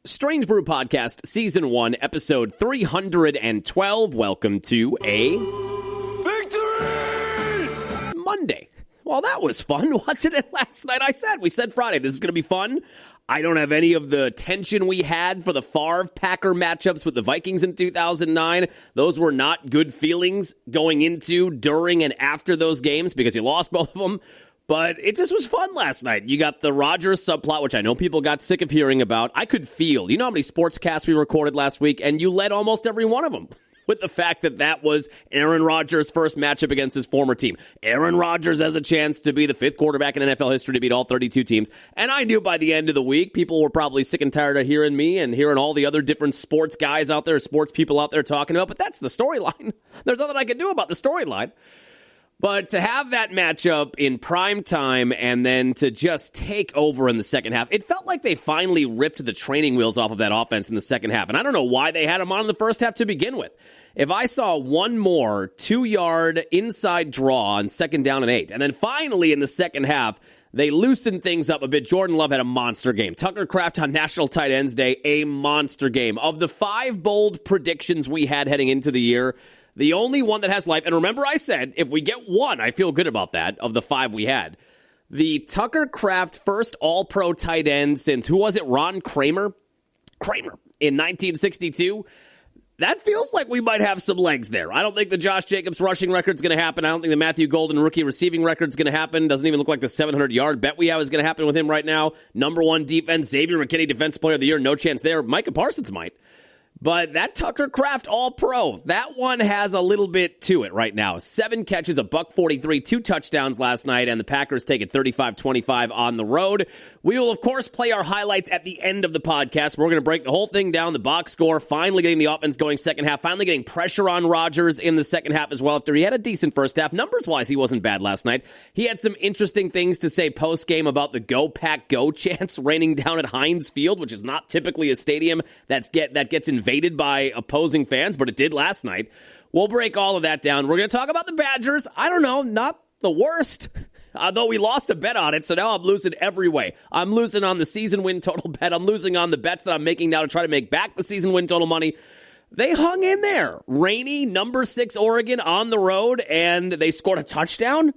Strange Brew Podcast, Season 1, Episode 312. Welcome to a Victory Monday. Well, that was fun. Wasn't it last night? We said Friday, this is going to be fun. I don't have any of the tension we had for the Favre-Packer matchups with the Vikings in 2009. Those were not good feelings going into, during, and after those games because you lost both of them. But it just was fun last night. You got the Rodgers subplot, which I know people got sick of hearing about. I could feel, you know how many sportscasts we recorded last week? And you led almost every one of them with the fact that that was Aaron Rodgers' first matchup against his former team. Aaron Rodgers has a chance to be the fifth quarterback in NFL history to beat all 32 teams. And I knew by the end of the week, people were probably sick and tired of hearing me and hearing all the other different sports guys out there, sports people out there talking about. But that's the storyline. There's nothing I can do about the storyline. But to have that matchup in prime time and then to just take over in the second half, it felt like they finally ripped the training wheels off of that offense in the second half. And I don't know why they had them on in the first half to begin with. If I saw one more 2-yard inside draw on second down and 8, and then finally in the second half, they loosened things up a bit. Jordan Love had a monster game. Tucker Kraft on National Tight Ends Day, a monster game. Of the 5 bold predictions we had heading into the year, the only one that has life, and remember I said, if we get one, I feel good about that, of the 5 we had. The Tucker Kraft first all-pro tight end since, who was it, Ron Kramer? In 1962. That feels like we might have some legs there. I don't think the Josh Jacobs rushing record's going to happen. I don't think the Matthew Golden rookie receiving record's going to happen. Doesn't even look like the 700-yard bet we have is going to happen with him right now. Number 1 defense, Xavier McKinney, Defensive Player of the Year, no chance there. Micah Parsons might. But that Tucker Kraft All-Pro, that one has a little bit to it right now. 7 catches, $143, 2 touchdowns last night, and the Packers take it 35-25 on the road. We will, of course, play our highlights at the end of the podcast. We're going to break the whole thing down, the box score, finally getting the offense going second half, finally getting pressure on Rodgers in the second half as well. After he had a decent first half, numbers-wise, he wasn't bad last night. He had some interesting things to say post-game about the Go Pack Go chants raining down at Heinz Field, which is not typically a stadium that gets invaded by opposing fans, but it did last night. We'll break all of that down. We're going to talk about the Badgers. I don't know, not the worst, although we lost a bet on it, so now I'm losing every way. I'm losing on the season win total bet. I'm losing on the bets that I'm making now to try to make back the season win total money. They hung in there. Rainy, number 6 Oregon on the road, and they scored a touchdown.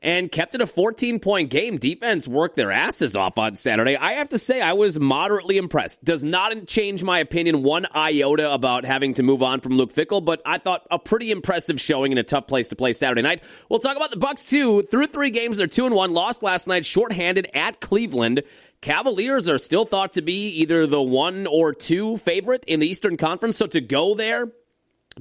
And kept it a 14-point game. Defense worked their asses off on Saturday. I have to say, I was moderately impressed. Does not change my opinion one iota about having to move on from Luke Fickell, but I thought a pretty impressive showing in a tough place to play Saturday night. We'll talk about the Bucs, too. Through 3 games, they're 2-1. Lost last night, shorthanded at Cleveland. Cavaliers are still thought to be either the 1 or 2 favorite in the Eastern Conference, so to go there,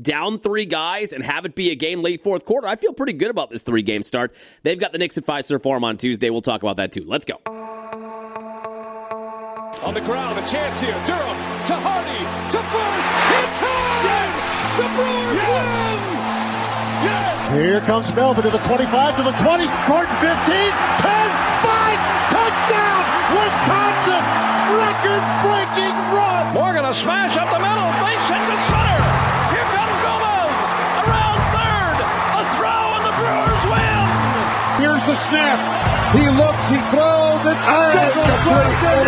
down 3 guys and have it be a game late fourth quarter, I feel pretty good about this 3-game start. They've got the Knicks at Fiserv Forum on Tuesday. We'll talk about that too. Let's go. On the ground, a chance here. Durham to Hardy to first. Hit time! Yes! The Brewers win! Yes! Here comes Melvin to the 25, to the 20, Gordon 15, 10, 5, touchdown! Wisconsin! Record-breaking run! Morgan a smash up the middle, base hit to center. Here comes Gomez around third. A throw and the Brewers win. Here's the snap. He looks, he throws, and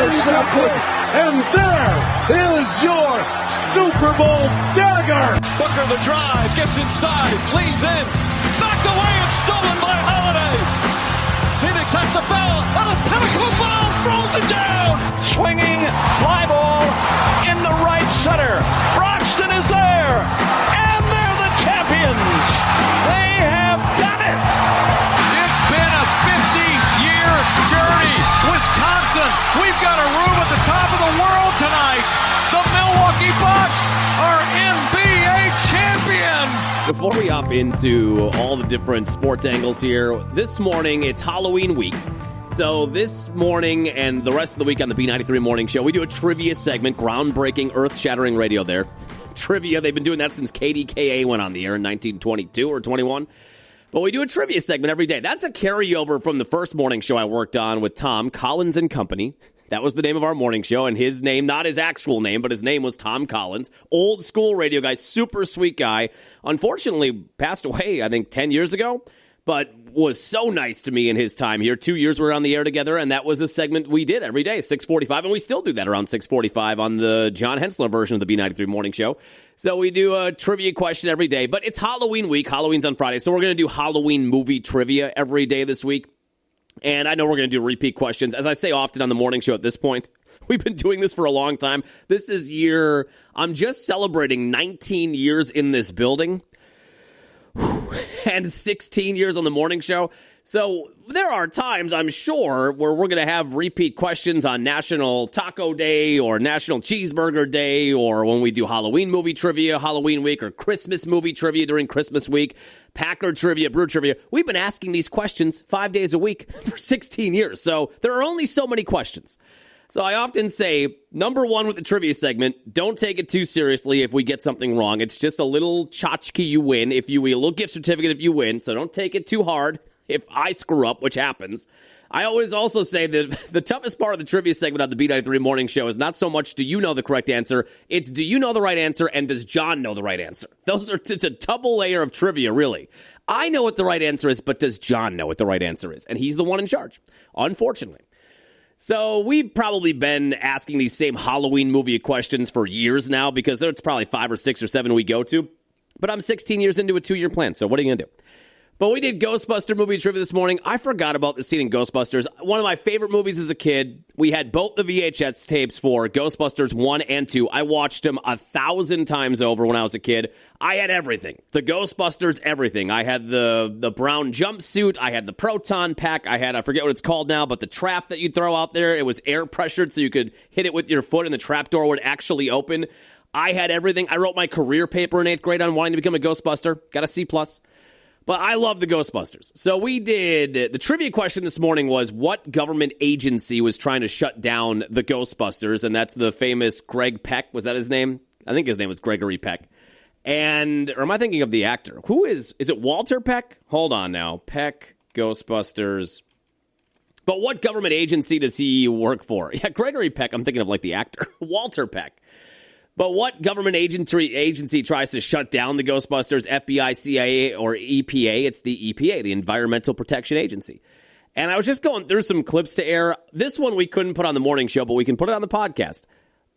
intercepted. And there is your Super Bowl dagger. Booker the drive, gets inside, leans in, knocked away and stolen by Holiday. Phoenix has the foul, and a pinnacle ball throws it down. Swinging fly ball in the right center. Broxton is there, and they're the champions. They have done it. It's been a 50-year journey. Wisconsin, we've got a room at the top of the world tonight. The Milwaukee Bucks are NBA champions. Before we hop into all the different sports angles here, this morning it's Halloween week. So this morning and the rest of the week on the B93 Morning Show, we do a trivia segment, groundbreaking, earth-shattering radio there. Trivia, they've been doing that since KDKA went on the air in 1922 or 21. But we do a trivia segment every day. That's a carryover from the first morning show I worked on with Tom Collins and Company. That was the name of our morning show, and his name, not his actual name, but his name was Tom Collins. Old school radio guy, super sweet guy. Unfortunately, passed away, I think, 10 years ago. but was so nice to me in his time here. 2 years we were on the air together, and that was a segment we did every day, 6:45, and we still do that around 6:45 on the John Hensler version of the B93 Morning Show. So we do a trivia question every day, but it's Halloween week. Halloween's on Friday, so we're going to do Halloween movie trivia every day this week. And I know we're going to do repeat questions. As I say often on the morning show at this point, we've been doing this for a long time. This is I'm just celebrating 19 years in this building and 16 years on the morning show. So there are times, I'm sure, where we're going to have repeat questions on National Taco Day or National Cheeseburger Day, or when we do Halloween movie trivia, Halloween week, or Christmas movie trivia during Christmas week, Packer trivia, Brew trivia. We've been asking these questions 5 days a week for 16 years. So there are only so many questions. So I often say, number one with the trivia segment, don't take it too seriously if we get something wrong. It's just a little tchotchke you win. A little gift certificate if you win. So don't take it too hard if I screw up, which happens. I always also say that the toughest part of the trivia segment on the B93 Morning Show is not so much do you know the correct answer, it's do you know the right answer and does John know the right answer? It's a double layer of trivia, really. I know what the right answer is, but does John know what the right answer is? And he's the one in charge, unfortunately. So we've probably been asking these same Halloween movie questions for years now because there's probably 5 or 6 or 7 we go to. But I'm 16 years into a 2-year plan, so what are you going to do? But we did Ghostbuster movie trivia this morning. I forgot about the scene in Ghostbusters. One of my favorite movies as a kid. We had both the VHS tapes for Ghostbusters 1 and 2. I watched them 1,000 times over when I was a kid. I had everything. The Ghostbusters, everything. I had the brown jumpsuit. I had the proton pack. I forget what it's called now, but the trap that you'd throw out there, it was air pressured so you could hit it with your foot and the trap door would actually open. I had everything. I wrote my career paper in 8th grade on wanting to become a Ghostbuster. Got a C+. But I love the Ghostbusters. So we did, the trivia question this morning was what government agency was trying to shut down the Ghostbusters? And that's the famous Greg Peck. Was that his name? I think his name was Gregory Peck. Or am I thinking of the actor? Who is it Walter Peck? Hold on now. Peck, Ghostbusters. But what government agency does he work for? Yeah, Gregory Peck. I'm thinking of like the actor. Walter Peck. But what government agency tries to shut down the Ghostbusters? FBI, CIA, or EPA? It's the EPA, the Environmental Protection Agency. And I was just going through some clips to air. This one we couldn't put on the morning show, but we can put it on the podcast.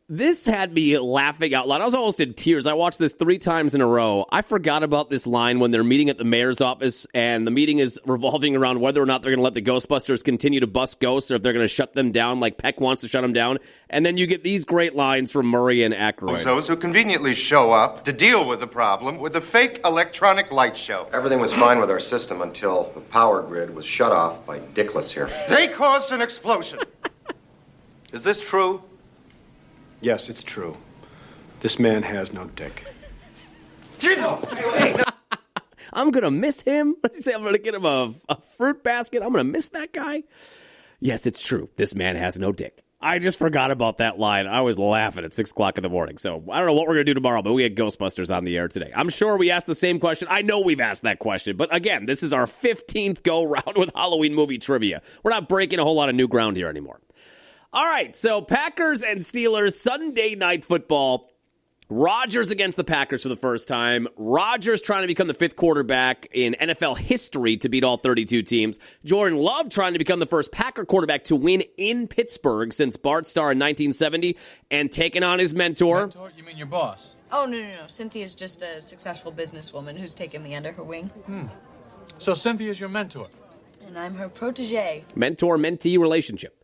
This had me laughing out loud. I was almost in tears. I watched this 3 times in a row. I forgot about this line when they're meeting at the mayor's office, and the meeting is revolving around whether or not they're going to let the Ghostbusters continue to bust ghosts or if they're going to shut them down like Peck wants to shut them down. And then you get these great lines from Murray and Aykroyd. Those who conveniently show up to deal with the problem with a fake electronic light show. Everything was fine with our system until the power grid was shut off by Dickless here. They caused an explosion. Is this true? Yes, it's true. This man has no dick. I'm going to miss him. Let's say I'm going to get him a fruit basket. I'm going to miss that guy. Yes, it's true. This man has no dick. I just forgot about that line. I was laughing at 6 o'clock in the morning. So I don't know what we're going to do tomorrow, but we had Ghostbusters on the air today. I'm sure we asked the same question. I know we've asked that question. But again, this is our 15th go-round with Halloween movie trivia. We're not breaking a whole lot of new ground here anymore. All right, so Packers and Steelers, Sunday Night Football. Rodgers against the Packers for the first time. Rodgers trying to become the 5th quarterback in NFL history to beat all 32 teams. Jordan Love trying to become the first Packer quarterback to win in Pittsburgh since Bart Starr in 1970 and taking on his mentor. Mentor? You mean your boss? Oh, no. Cynthia's just a successful businesswoman who's taken me under her wing. So Cynthia's your mentor? And I'm her protege. Mentor-mentee relationship.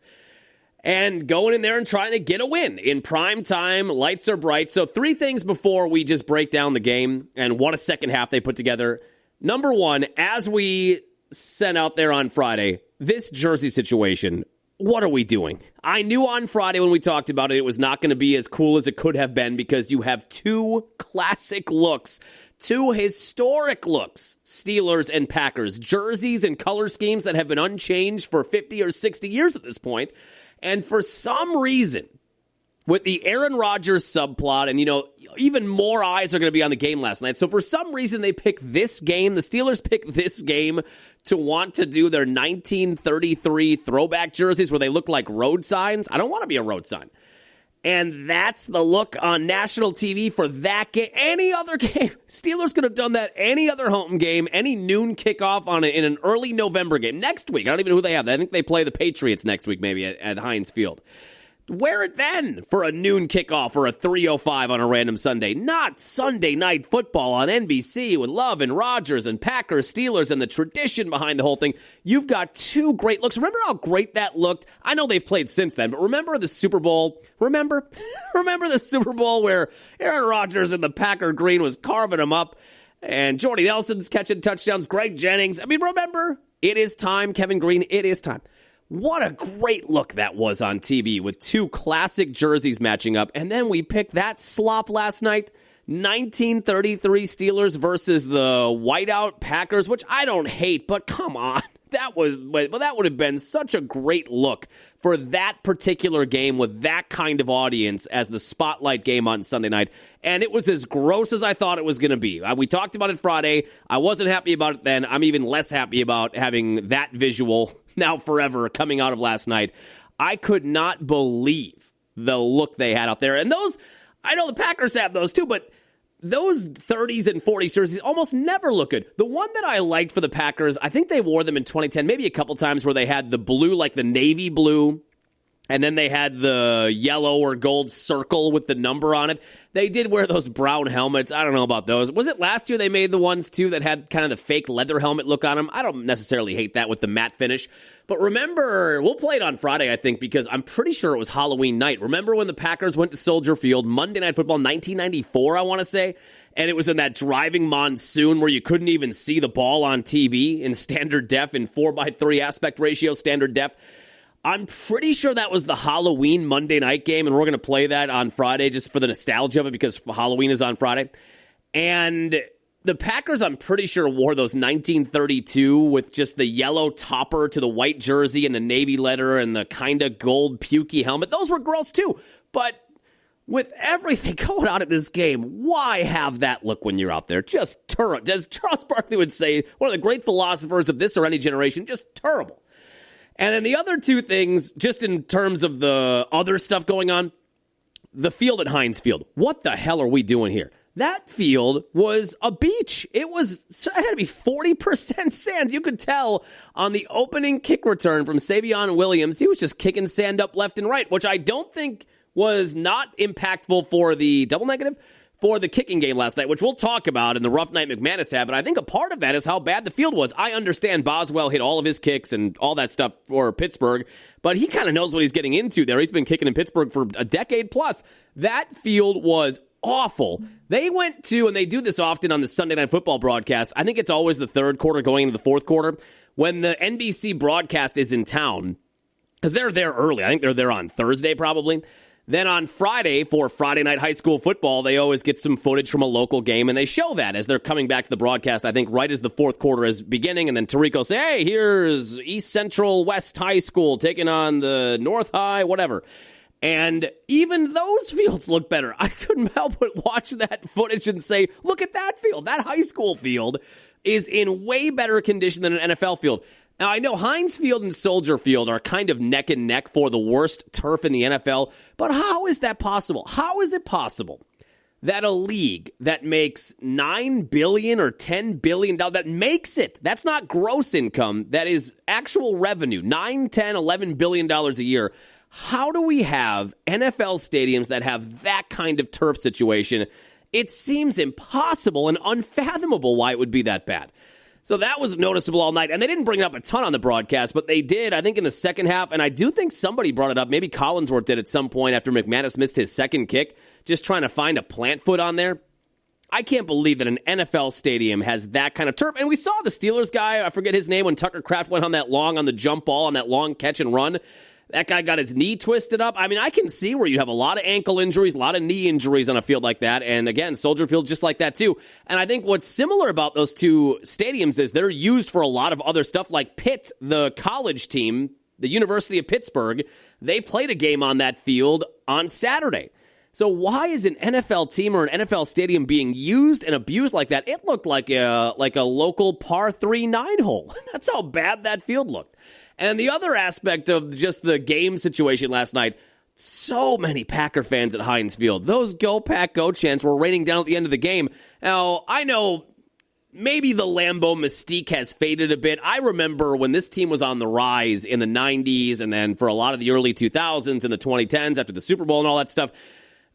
And going in there and trying to get a win in prime time, lights are bright. So 3 things before we just break down the game and what a second half they put together. Number 1, as we sent out there on Friday, this jersey situation, what are we doing? I knew on Friday when we talked about it, it was not going to be as cool as it could have been because you have 2 classic looks, 2 historic looks, Steelers and Packers, jerseys and color schemes that have been unchanged for 50 or 60 years at this point. And for some reason, with the Aaron Rodgers subplot, and, even more eyes are going to be on the game last night. So for some reason, they pick this game. The Steelers pick this game to want to do their 1933 throwback jerseys where they look like road signs. I don't want to be a road sign. And that's the look on national TV for that game. Any other game, Steelers could have done that any other home game, any noon kickoff in an early November game. Next week, I don't even know who they have. I think they play the Patriots next week maybe at Heinz Field. Wear it then for a noon kickoff or a 3:05 on a random Sunday. Not Sunday Night Football on NBC with Love and Rodgers and Packers, Steelers, and the tradition behind the whole thing. You've got two great looks. Remember how great that looked? I know they've played since then, but remember the Super Bowl? Remember the Super Bowl where Aaron Rodgers in the Packer green was carving them up, and Jordy Nelson's catching touchdowns, Greg Jennings. I mean, remember? It is time, Kevin Green. It is time. What a great look that was on TV with two classic jerseys matching up. And then we picked that slop last night, 1933 Steelers versus the whiteout Packers, which I don't hate, but come on. That would have been such a great look for that particular game with that kind of audience as the spotlight game on Sunday night. And it was as gross as I thought it was going to be. We talked about it Friday. I wasn't happy about it then. I'm even less happy about having that visual now forever coming out of last night. I could not believe the look they had out there. And those, I know the Packers have those too, but those 30s and 40s jerseys almost never look good. The one that I liked for the Packers, I think they wore them in 2010, maybe a couple times where they had the blue, like the navy blue, and then they had the yellow or gold circle with the number on it. They did wear those brown helmets. I don't know about those. Was it last year they made the ones, too, that had kind of the fake leather helmet look on them? I don't necessarily hate that with the matte finish. But remember, we'll play it on Friday, I think, because I'm pretty sure it was Halloween night. Remember when the Packers went to Soldier Field, Monday Night Football, 1994, I want to say? And it was in that driving monsoon where you couldn't even see the ball on TV in standard def, in 4:3 aspect ratio standard def. I'm pretty sure that was the Halloween Monday night game, and we're going to play that on Friday just for the nostalgia of it because Halloween is on Friday. And the Packers, I'm pretty sure, wore those 1932 with just the yellow topper to the white jersey and the navy letter and the kind of gold pukey helmet. Those were gross too. But with everything going on at this game, why have that look when you're out there? Just terrible. As Charles Barkley would say, one of the great philosophers of this or any generation, just terrible. And then the other two things, just in terms of the other stuff going on, the field at Heinz Field. What the hell are we doing here? That field was a beach. It had to be 40% sand. You could tell on the opening kick return from Savion Williams, he was just kicking sand up left and right, which I don't think was not impactful for the double negative for the kicking game last night, which we'll talk about in the rough night McManus had, but I think a part of that is how bad the field was. I understand Boswell hit all of his kicks and all that stuff for Pittsburgh, but he kind of knows what he's getting into there. He's been kicking in Pittsburgh for a decade plus. That field was awful. They went to, and they do this often on the Sunday Night Football broadcast, I think it's always the third quarter going into the fourth quarter, when the NBC broadcast is in town, because they're there early. I think they're there on Thursday probably. Then on Friday, for Friday Night High School Football, they always get some footage from a local game, and they show that as they're coming back to the broadcast, I think right as the fourth quarter is beginning, and then Tariq will say, hey, here's East Central West High School taking on the North High, whatever. And even those fields look better. I couldn't help but watch that footage and say, look at that field. That high school field is in way better condition than an NFL field. Now, I know Heinz Field and Soldier Field are kind of neck and neck for the worst turf in the NFL, but how is that possible? How is it possible that a league that makes $9 billion or $10 billion, that makes it, that's not gross income, that is actual revenue, $9, $10, $11 billion a year, how do we have NFL stadiums that have that kind of turf situation? It seems impossible and unfathomable why it would be that bad. So that was noticeable all night. And they didn't bring it up a ton on the broadcast, but they did, I think, in the second half. And I do think somebody brought it up. Maybe Collinsworth did at some point after McManus missed his second kick, just trying to find a plant foot on there. I can't believe that an NFL stadium has that kind of turf. And we saw the Steelers guy, I forget his name, when Tucker Kraft went on that long, on the jump ball, on that long catch and run. That guy got his knee twisted up. I mean, I can see where you have a lot of ankle injuries, a lot of knee injuries on a field like that. And again, Soldier Field just like that too. And I think what's similar about those two stadiums is they're used for a lot of other stuff, like Pitt, the college team, the University of Pittsburgh. They played a game on that field on Saturday. So why is an NFL team or an NFL stadium being used and abused like that? It looked like a local par 3 9-hole. That's how bad that field looked. And the other aspect of just the game situation last night, So many Packer fans at Heinz Field. Those Go Pack Go chants were raining down at the end of the game. Now, I know maybe the Lambeau mystique has faded a bit. I remember when this team was on the rise in the 90s and then for a lot of the early 2000s and the 2010s after the Super Bowl and all that stuff.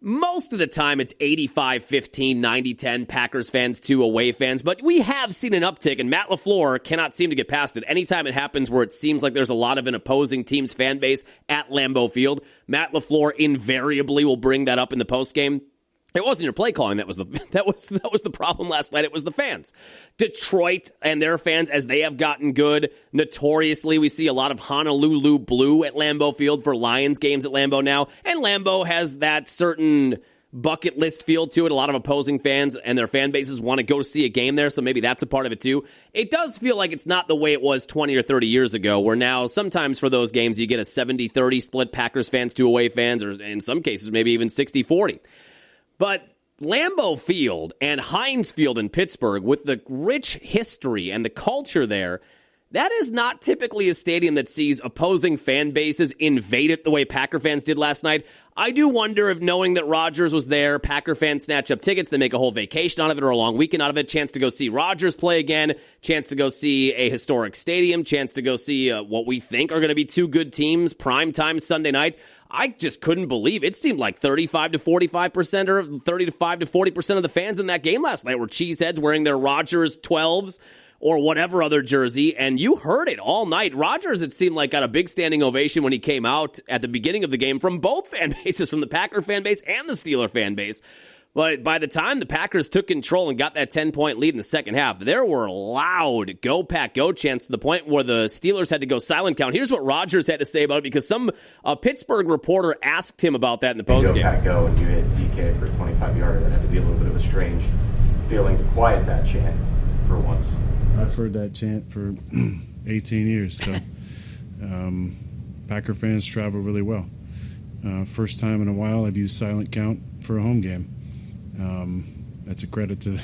Most of the time, it's 85-15, 90-10, Packers fans to away fans. But we have seen an uptick, and Matt LaFleur cannot seem to get past it. Anytime it happens where it seems like there's a lot of an opposing team's fan base at Lambeau Field, Matt LaFleur invariably will bring that up in the postgame. It wasn't your play calling that was the problem last night. It was the fans. Detroit and their fans, as they have gotten good, notoriously we see a lot of Honolulu blue at Lambeau Field for Lions games at Lambeau now. And Lambeau has that certain bucket list feel to it. A lot of opposing fans and their fan bases want to go see a game there, so maybe that's a part of it too. It does feel like it's not the way it was 20 or 30 years ago, where now sometimes for those games you get a 70-30 split Packers fans to away fans, or in some cases maybe even 60-40. But Lambeau Field and Heinz Field in Pittsburgh, with the rich history and the culture there, that is not typically a stadium that sees opposing fan bases invade it the way Packer fans did last night. I do wonder if, knowing that Rodgers was there, Packer fans snatch up tickets, they make a whole vacation out of it or a long weekend out of it, chance to go see Rodgers play again, chance to go see a historic stadium, chance to go see what we think are going to be two good teams, primetime Sunday night. I just couldn't believe it. Seemed like 35 to 45% or 35 to 40% of the fans in that game last night were cheeseheads wearing their Rodgers 12s or whatever other jersey, and you heard it all night. Rodgers, it seemed like, got a big standing ovation when he came out at the beginning of the game from both fan bases, from the Packer fan base and the Steeler fan base. But by the time the Packers took control and got that 10-point lead in the second half, there were loud Go Pack Go chants to the point where the Steelers had to go silent count. Here's what Rodgers had to say about it, because some Pittsburgh reporter asked him about that in the postgame. Go Pack Go, and you hit DK for a 25-yarder. That had to be a little bit of a strange feeling to quiet that chant for once. I've heard that chant for 18 years, so Packer fans travel really well. First time in a while I've used silent count for a home game. That's a credit to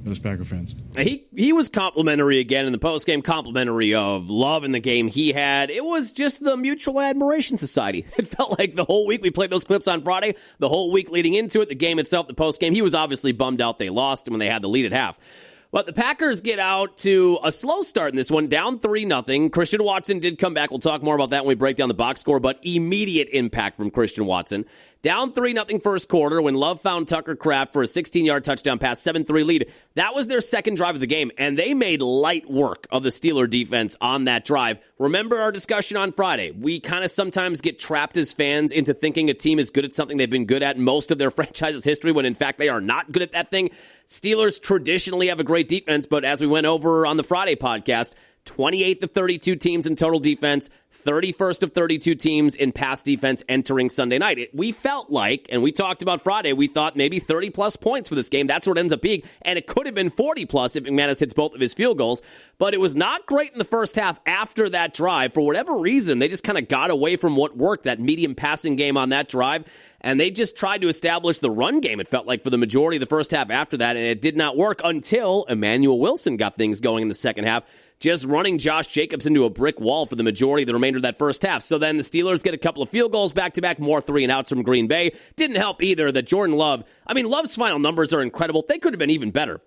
those Packer fans. He was complimentary again in the postgame, complimentary of love in the game he had. It was just the Mutual Admiration Society. It felt like the whole week we played those clips on Friday, the whole week leading into it, the game itself, the postgame. He was obviously bummed out they lost when they had the lead at half. But the Packers get out to a slow start in this one, down 3-0. Christian Watson did come back. We'll talk more about that when we break down the box score, but immediate impact from Christian Watson. Down 3-0 first quarter when Love found Tucker Kraft for a 16-yard touchdown pass, 7-3 lead. That was their second drive of the game, and they made light work of the Steeler defense on that drive. Remember our discussion on Friday. We kind of sometimes get trapped as fans into thinking a team is good at something they've been good at most of their franchise's history when in fact they are not good at that thing. Steelers traditionally have a great defense, but as we went over on the Friday podcast, 28th of 32 teams in total defense, 31st of 32 teams in pass defense entering Sunday night. We felt like, and we talked about Friday, we thought maybe 30-plus points for this game. That's what ends up being, and it could have been 40-plus if McManus hits both of his field goals. But it was not great in the first half after that drive. For whatever reason, they just kind of got away from what worked, that medium passing game on that drive, and they just tried to establish the run game, it felt like, for the majority of the first half after that, and it did not work until Emmanuel Wilson got things going in the second half, just running Josh Jacobs into a brick wall for the majority of the remainder of that first half. So then the Steelers get a couple of field goals back-to-back, more 3-and-outs from Green Bay. Didn't help either that Jordan Love, Love's final numbers are incredible. They could have been even better.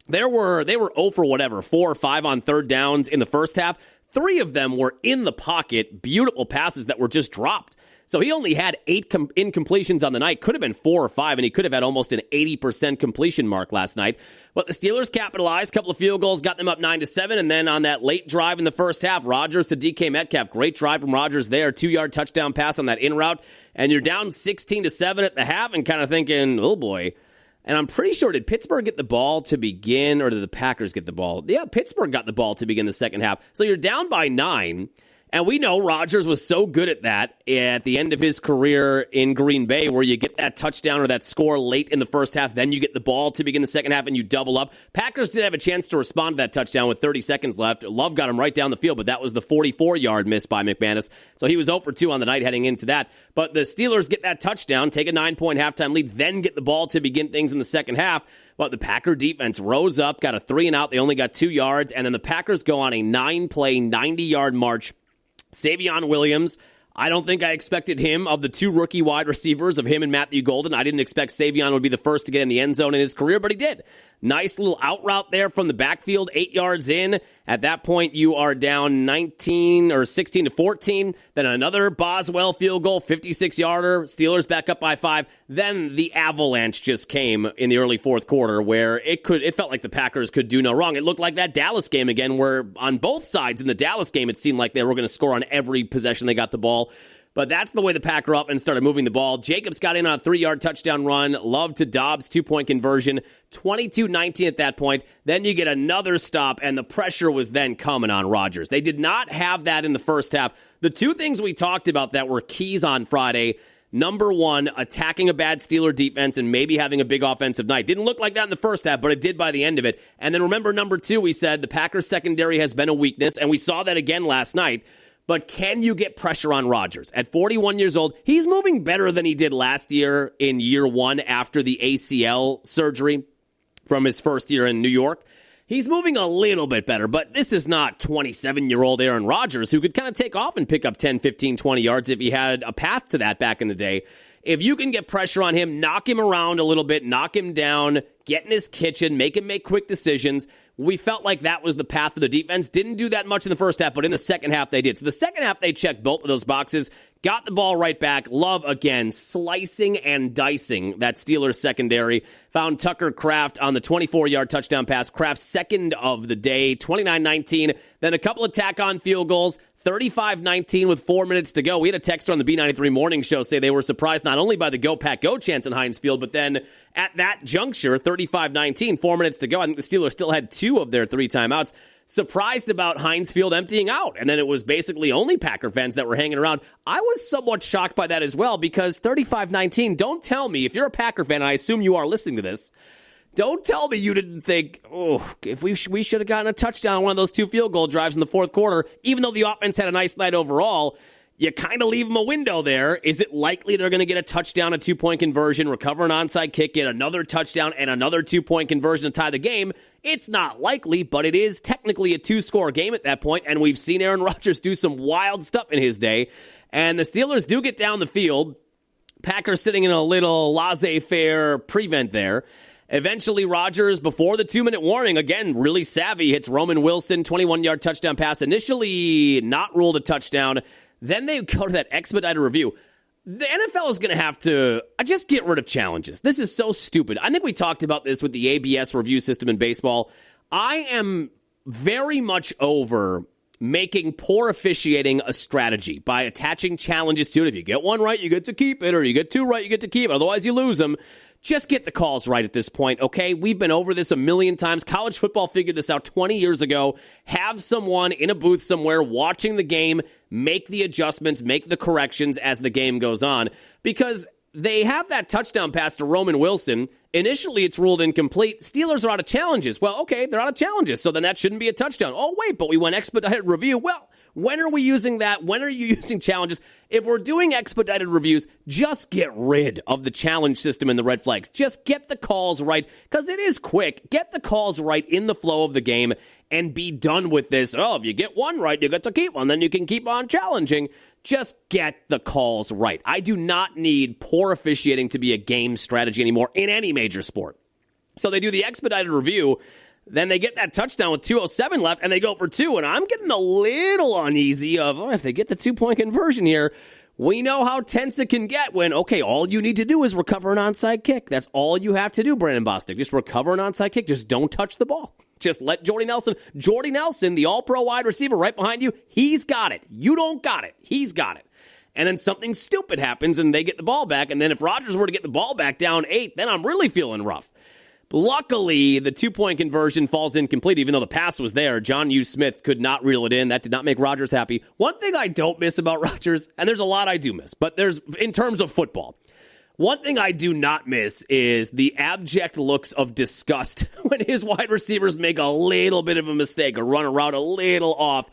They were 0 for 4 or 5 on third downs in the first half. 3 of them were in the pocket, beautiful passes that were just dropped. So he only had 8 incompletions on the night. Could have been 4 or 5, and he could have had almost an 80% completion mark last night. But the Steelers capitalized. A couple of field goals got them up 9-7, and then on that late drive in the first half, Rodgers to DK Metcalf. Great drive from Rodgers there. 2-yard touchdown pass on that in route. And you're down 16-7 at the half and kind of thinking, oh boy. And I'm pretty sure, did Pittsburgh get the ball to begin, or did the Packers get the ball? Yeah, Pittsburgh got the ball to begin the second half. So you're down by 9. And we know Rodgers was so good at that at the end of his career in Green Bay, where you get that touchdown or that score late in the first half, then you get the ball to begin the second half and you double up. Packers did have a chance to respond to that touchdown with 30 seconds left. Love got him right down the field, but that was the 44-yard miss by McManus. So he was 0 for 2 on the night heading into that. But the Steelers get that touchdown, take a 9-point halftime lead, then get the ball to begin things in the second half. But the Packer defense rose up, got a 3-and-out. They only got 2 yards, and then the Packers go on a 9-play, 90-yard march. Savion Williams I don't think I expected him, of the two rookie wide receivers, of him and Matthew Golden. I didn't expect Savion would be the first to get in the end zone in his career, but he did. Nice little out route there from the backfield, 8 yards in. At that point, you are down 19 or 16 to 14. Then another Boswell field goal, 56-yarder. Steelers back up by 5. Then the avalanche just came in the early fourth quarter, where it felt like the Packers could do no wrong. It looked like that Dallas game again, where on both sides in the Dallas game, it seemed like they were going to score on every possession they got the ball. But that's the way the Packer offense started moving the ball. Jacobs got in on a 3-yard touchdown run. Love to Dobbs, 2-point conversion. 22-19 at that point. Then you get another stop, and the pressure was then coming on Rodgers. They did not have that in the first half. The two things we talked about that were keys on Friday, number one, attacking a bad Steeler defense and maybe having a big offensive night. Didn't look like that in the first half, but it did by the end of it. And then remember, number two, we said the Packers secondary has been a weakness, and we saw that again last night. But can you get pressure on Rodgers? At 41 years old, he's moving better than he did last year in year one after the ACL surgery from his first year in New York. He's moving a little bit better, but this is not 27-year-old Aaron Rodgers, who could kind of take off and pick up 10, 15, 20 yards if he had a path to that back in the day. If you can get pressure on him, knock him around a little bit, knock him down, get in his kitchen, make him make quick decisions. We felt like that was the path of the defense. Didn't do that much in the first half, but in the second half they did. So the second half they checked both of those boxes, got the ball right back. Love, again, slicing and dicing that Steelers secondary. Found Tucker Kraft on the 24-yard touchdown pass. Kraft's second of the day, 29-19. Then a couple of tack-on field goals. 35-19 with 4 minutes to go. We had a texter on the B93 morning show say they were surprised not only by the Go Pack Go chance in Heinz Field, but then at that juncture, 35-19, 4 minutes to go. I think the Steelers still had 2 of their 3 timeouts. Surprised about Heinz Field emptying out. And then it was basically only Packer fans that were hanging around. I was somewhat shocked by that as well, because 35-19, don't tell me, if you're a Packer fan, and I assume you are listening to this, don't tell me you didn't think, if we should have gotten a touchdown on one of those 2 field goal drives in the fourth quarter, even though the offense had a nice night overall. You kind of leave them a window there. Is it likely they're going to get a touchdown, a 2-point conversion, recover an onside kick, get another touchdown, and another 2-point conversion to tie the game? It's not likely, but it is technically a 2-score game at that point, and we've seen Aaron Rodgers do some wild stuff in his day. And the Steelers do get down the field. Packers sitting in a little laissez-faire prevent there. Eventually, Rodgers, before the 2-minute warning, again, really savvy, hits Roman Wilson, 21-yard touchdown pass. Initially not ruled a touchdown. Then they go to that expedited review. The NFL is going to have to just get rid of challenges. This is so stupid. I think we talked about this with the ABS review system in baseball. I am very much over making poor officiating a strategy by attaching challenges to it. If you get one right, you get to keep it, or you get 2 right, you get to keep it. Otherwise, you lose them. Just get the calls right at this point, okay? We've been over this a million times. College football figured this out 20 years ago. Have someone in a booth somewhere watching the game, make the adjustments, make the corrections as the game goes on. Because they have that touchdown pass to Roman Wilson. Initially, it's ruled incomplete. Steelers are out of challenges. Well, okay, they're out of challenges, so then that shouldn't be a touchdown. Oh, wait, but we went expedited review. Well, when are we using that? When are you using challenges? If we're doing expedited reviews, just get rid of the challenge system and the red flags. Just get the calls right, because it is quick. Get the calls right in the flow of the game and be done with this. Oh, if you get one right, you get to keep one. Then you can keep on challenging. Just get the calls right. I do not need poor officiating to be a game strategy anymore in any major sport. So they do the expedited review. Then they get that touchdown with 2:07 left, and they go for 2. And I'm getting a little uneasy of, if they get the 2-point conversion here, we know how tense it can get when, okay, all you need to do is recover an onside kick. That's all you have to do, Brandon Bostic. Just recover an onside kick. Just don't touch the ball. Just let Jordy Nelson, the all-pro wide receiver right behind you, he's got it. You don't got it. He's got it. And then something stupid happens, and they get the ball back. And then if Rodgers were to get the ball back down 8, then I'm really feeling rough. Luckily, the 2-point conversion falls incomplete, even though the pass was there. John U. Smith could not reel it in. That did not make Rodgers happy. One thing I don't miss about Rodgers, and there's a lot I do miss, but there's, in terms of football, one thing I do not miss is the abject looks of disgust when his wide receivers make a little bit of a mistake or run a route a little off.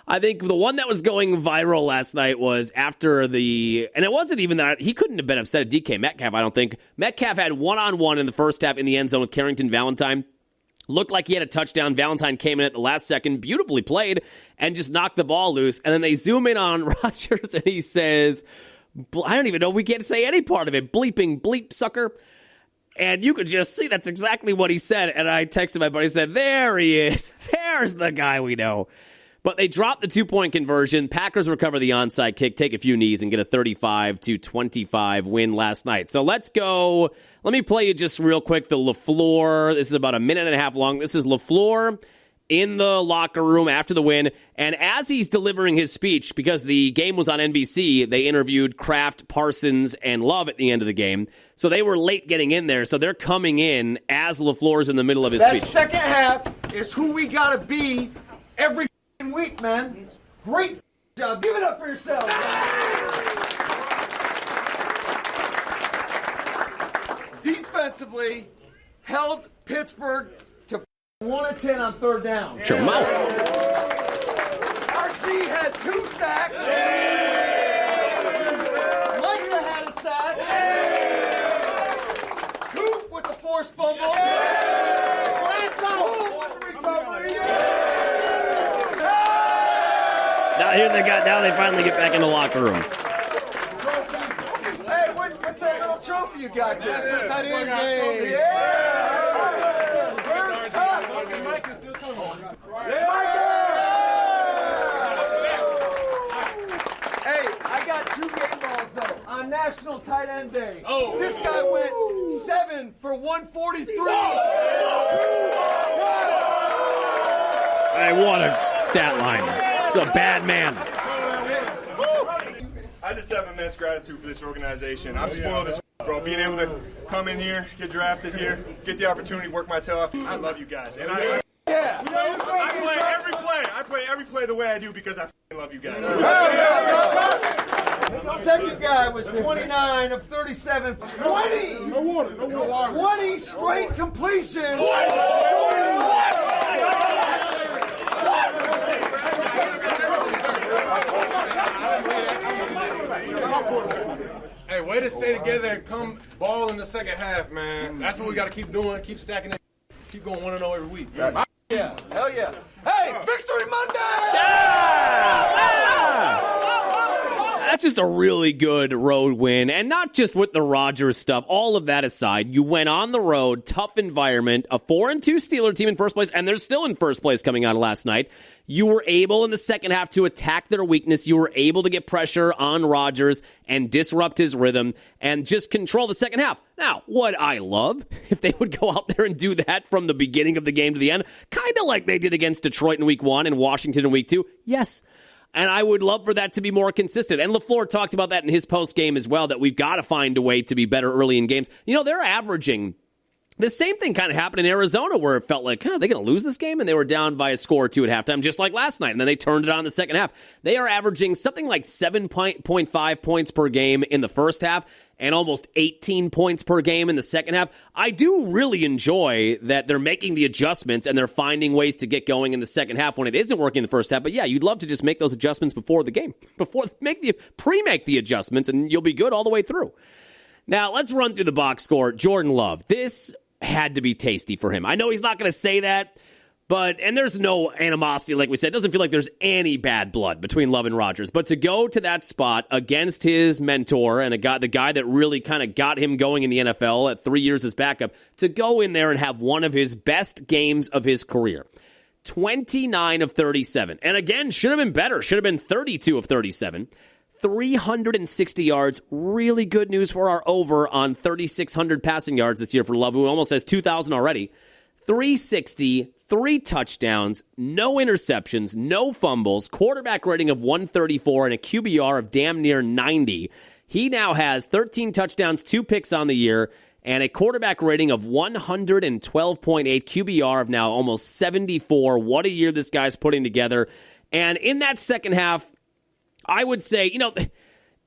I think the one that was going viral last night was after and it wasn't even that, he couldn't have been upset at DK Metcalf, I don't think. Metcalf had one-on-one in the first half in the end zone with Carrington Valentine. Looked like he had a touchdown. Valentine came in at the last second, beautifully played, and just knocked the ball loose. And then they zoom in on Rodgers, and he says, I don't even know if we can't say any part of it. Bleeping, bleep, sucker. And you could just see that's exactly what he said. And I texted my buddy and said, there he is. There's the guy we know. But they dropped the 2-point conversion. Packers recover the onside kick, take a few knees, and get a 35-25 win last night. So let's go. Let me play you just real quick the LaFleur. This is about a minute and a half long. This is LaFleur in the locker room after the win. And as he's delivering his speech, because the game was on NBC, they interviewed Kraft, Parsons, and Love at the end of the game. So they were late getting in there. So they're coming in as LaFleur's in the middle of his speech. That second half is who we got to be every week, man. Great job. Give it up for yourselves. Defensively, held Pittsburgh to 1 of 10 on third down. Shut your mouth. RG had 2 sacks. Micah had a sack. Coop with the forced fumble. Now they finally get back in the locker room. Hey, what's that little trophy you got there? That's what that is, Yeah! Where's Tuck? Mike is still coming. Hey, I got 2 game balls, though, on National Tight End Day. Oh. This guy went 7 for 143. Hey, what a stat line. He's a bad man. I just have immense gratitude for this organization. I'm spoiled as bro. Being able to come in here, get drafted here, get the opportunity to work my tail off. I love you guys. And I play every play the way I do because I love you guys. Second guy was 29 of 37. 20 straight completions. Hey, way to stay together and come ball in the second half, man. That's what we got to keep doing. Keep stacking it. Keep going 1-0 every week. Yeah, hell yeah. Hey, Victory Monday! That's just a really good road win, and not just with the Rodgers stuff. All of that aside, you went on the road, tough environment, a 4-2 Steeler team in first place, and they're still in first place coming out of last night. You were able in the second half to attack their weakness. You were able to get pressure on Rodgers and disrupt his rhythm and just control the second half. Now, what I love, if they would go out there and do that from the beginning of the game to the end, kind of like they did against Detroit in week 1 and Washington in week 2, yes. And I would love for that to be more consistent. And LaFleur talked about that in his post-game as well, that we've got to find a way to be better early in games. You know, they're averaging... The same thing kind of happened in Arizona where it felt like, they're going to lose this game? And they were down by a score or 2 at halftime, just like last night. And then they turned it on in the second half. They are averaging something like 7.5 points per game in the first half and almost 18 points per game in the second half. I do really enjoy that they're making the adjustments and they're finding ways to get going in the second half when it isn't working in the first half. But yeah, you'd love to just make those adjustments before the game. Pre-make the adjustments, and you'll be good all the way through. Now, let's run through the box score. Jordan Love. This had to be tasty for him. I know he's not going to say that, and there's no animosity, like we said. It doesn't feel like there's any bad blood between Love and Rodgers. But to go to that spot against his mentor and the guy that really kind of got him going in the NFL at 3 years as backup, to go in there and have one of his best games of his career. 29 of 37. And again, should have been better. Should have been 32 of 37. 360 yards. Really good news for our over on 3,600 passing yards this year for Love, who almost has 2,000 already. 360, 3 touchdowns, no interceptions, no fumbles, quarterback rating of 134, and a QBR of damn near 90. He now has 13 touchdowns, 2 picks on the year, and a quarterback rating of 112.8, QBR of now almost 74. What a year this guy's putting together. And in that second half, I would say,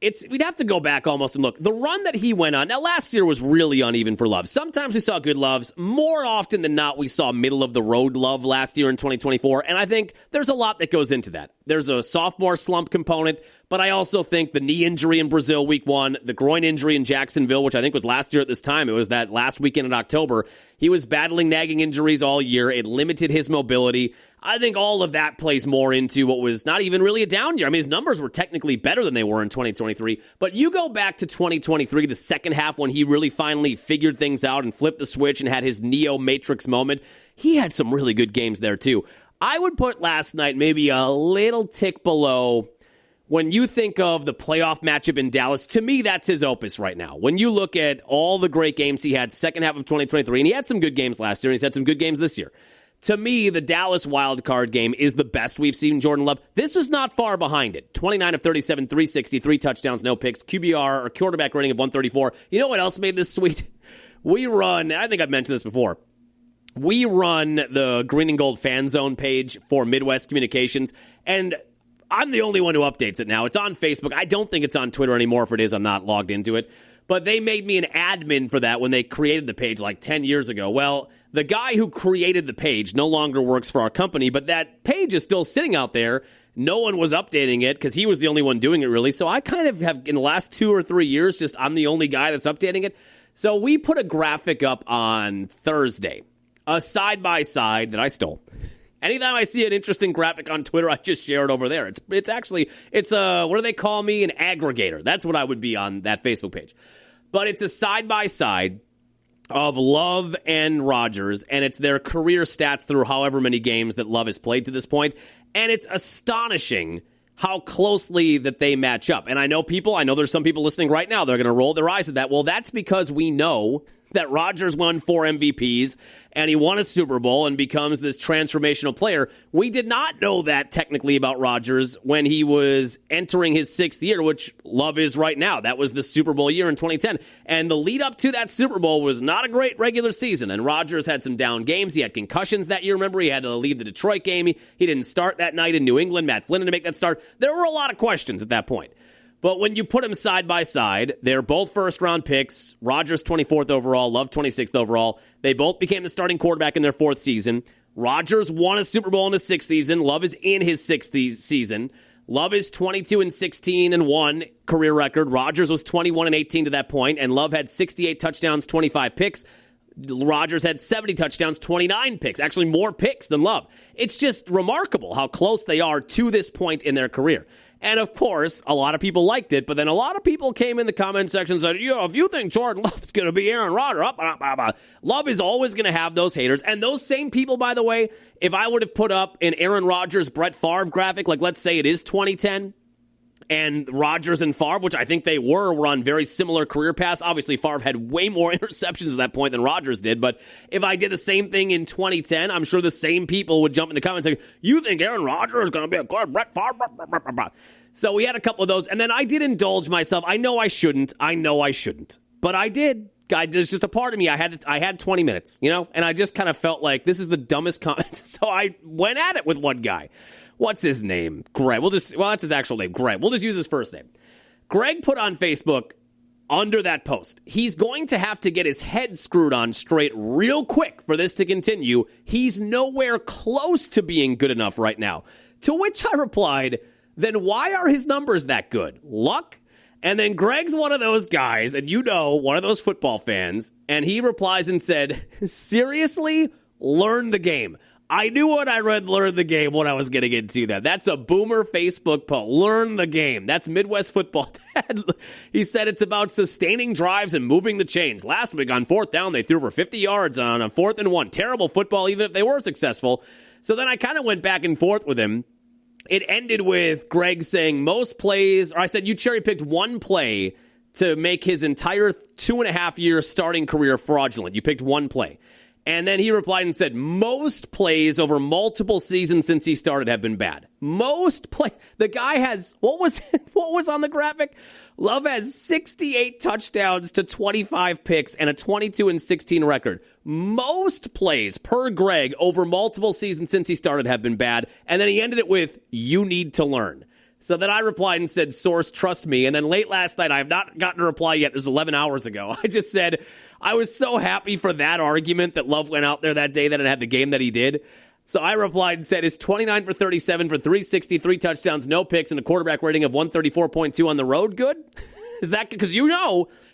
we'd have to go back almost and look. The run that he went on, now last year was really uneven for Love. Sometimes we saw good Loves. More often than not, we saw middle-of-the-road Love last year in 2024, and I think there's a lot that goes into that. There's a sophomore slump component, but I also think the knee injury in Brazil week 1, the groin injury in Jacksonville, which I think was last year at this time, it was that last weekend in October, he was battling nagging injuries all year. It limited his mobility. I think all of that plays more into what was not even really a down year. I mean, his numbers were technically better than they were in 2023, but you go back to 2023, the second half when he really finally figured things out and flipped the switch and had his Neo Matrix moment, he had some really good games there too. I would put last night maybe a little tick below. When you think of the playoff matchup in Dallas, to me, that's his opus right now. When you look at all the great games he had second half of 2023, and he had some good games last year, and he's had some good games this year. To me, the Dallas wildcard game is the best we've seen Jordan Love. This is not far behind it. 29 of 37, 360, 3 touchdowns, no picks, QBR or quarterback rating of 134. You know what else made this sweet? We run, I think I've mentioned this before, we run the Green and Gold Fan Zone page for Midwest Communications, and I'm the only one who updates it now. It's on Facebook. I don't think it's on Twitter anymore. If it is, I'm not logged into it. But they made me an admin for that when they created the page like 10 years ago. Well, the guy who created the page no longer works for our company, but that page is still sitting out there. No one was updating it because he was the only one doing it, really. So I kind of have, in the last 2 or 3 years, I'm the only guy that's updating it. So we put a graphic up on Thursday, a side-by-side that I stole. Anytime I see an interesting graphic on Twitter, I just share it over there. It's what do they call me? An aggregator. That's what I would be on that Facebook page. But it's a side-by-side of Love and Rodgers, and it's their career stats through however many games that Love has played to this point. And it's astonishing how closely that they match up. And I know there's some people listening right now, they're going to roll their eyes at that. Well, that's because we know that Rodgers won 4 MVPs and he won a Super Bowl and becomes this transformational player. We did not know that technically about Rodgers when he was entering his 6th year, which Love is right now. That was the Super Bowl year in 2010. And the lead up to that Super Bowl was not a great regular season. And Rodgers had some down games. He had concussions that year. Remember, he had to lead the Detroit game. He didn't start that night in New England. Matt Flynn to make that start. There were a lot of questions at that point. But when you put them side by side, they're both first-round picks. Rodgers 24th overall, Love 26th overall. They both became the starting quarterback in their 4th season. Rodgers won a Super Bowl in his 6th season. Love is in his 6th season. Love is 22-16-1 career record. Rodgers was 21-18 to that point, and Love had 68 touchdowns, 25 picks. Rodgers had 70 touchdowns, 29 picks. Actually, more picks than Love. It's just remarkable how close they are to this point in their career. And, of course, a lot of people liked it, but then a lot of people came in the comment section and said, if you think Jordan Love's going to be Aaron Rodgers, Love is always going to have those haters. And those same people, by the way, if I would have put up an Aaron Rodgers, Brett Favre graphic, like let's say it is 2010, and Rodgers and Favre, which I think they were on very similar career paths. Obviously, Favre had way more interceptions at that point than Rodgers did. But if I did the same thing in 2010, I'm sure the same people would jump in the comments and say, you think Aaron Rodgers is going to be a good Brett Favre? So we had a couple of those. And then I did indulge myself. I know I shouldn't. But I did. There's just a part of me. I had 20 minutes, and I just kind of felt like this is the dumbest comment. So I went at it with one guy. What's his name? Greg. That's his actual name, Greg. We'll just use his first name. Greg put on Facebook under that post, he's going to have to get his head screwed on straight real quick for this to continue. He's nowhere close to being good enough right now. To which I replied, then why are his numbers that good? Luck? And then Greg's one of those guys, and one of those football fans, and he replies and said, seriously? Learn the game. I knew when I read Learn the Game what I was getting into that. That's a boomer Facebook post. Learn the game. That's Midwest football. He said it's about sustaining drives and moving the chains. Last week on 4th down, they threw for 50 yards on a 4th and 1. Terrible football, even if they were successful. So then I kind of went back and forth with him. It ended with Greg saying most plays, or I said you cherry-picked one play to make his entire 2.5-year starting career fraudulent. You picked one play. And then he replied and said, most plays over multiple seasons since he started have been bad. Most play. The guy has, what was on the graphic? Love has 68 touchdowns to 25 picks and a 22-16 record. Most plays per Greg over multiple seasons since he started have been bad. And then he ended it with, you need to learn. So then I replied and said, source, trust me. And then late last night, I have not gotten a reply yet. This is 11 hours ago. I just said, I was so happy for that argument that Love went out there that day that it had the game that he did. So I replied and said, is 29 for 37 for 360, 3 touchdowns, no picks, and a quarterback rating of 134.2 on the road good? Is that because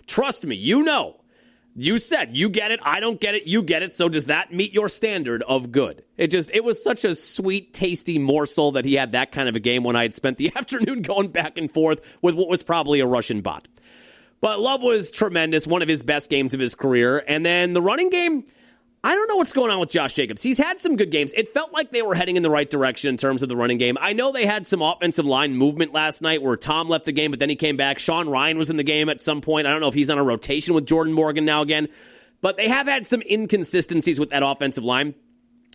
trust me, you said you get it, I don't get it, you get it, so does that meet your standard of good? It was such a sweet, tasty morsel that he had that kind of a game when I had spent the afternoon going back and forth with what was probably a Russian bot. But Love was tremendous, one of his best games of his career. And then the running game, I don't know what's going on with Josh Jacobs. He's had some good games. It felt like they were heading in the right direction in terms of the running game. I know they had some offensive line movement last night where Tom left the game, but then he came back. Sean Ryan was in the game at some point. I don't know if he's on a rotation with Jordan Morgan now again. But they have had some inconsistencies with that offensive line.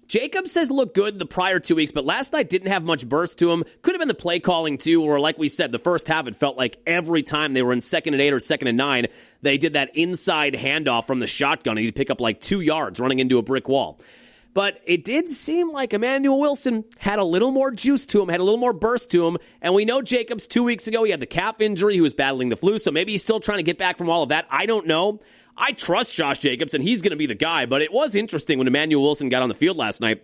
Jacobs has looked good the prior 2 weeks, but last night didn't have much burst to him. Could have been the play calling too, or like we said, the first half it felt like every time they were in 2nd and 8 or 2nd and 9, they did that inside handoff from the shotgun and he'd pick up like 2 yards running into a brick wall. But it did seem like Emmanuel Wilson had a little more juice to him, had a little more burst to him. And we know Jacobs 2 weeks ago, he had the calf injury. He was battling the flu, so maybe he's still trying to get back from all of that. I don't know. I trust Josh Jacobs, and he's going to be the guy. But it was interesting when Emmanuel Wilson got on the field last night.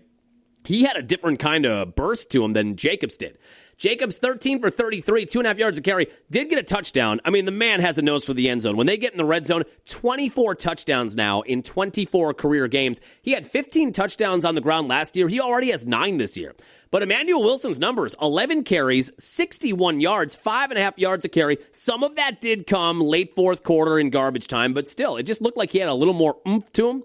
He had a different kind of burst to him than Jacobs did. Jacobs, 13 for 33, 2.5 yards a carry, did get a touchdown. I mean, the man has a nose for the end zone. When they get in the red zone, 24 touchdowns now in 24 career games. He had 15 touchdowns on the ground last year. He already has 9 this year. But Emmanuel Wilson's numbers, 11 carries, 61 yards, 5.5 yards a carry. Some of that did come late fourth quarter in garbage time, but still, it just looked like he had a little more oomph to him.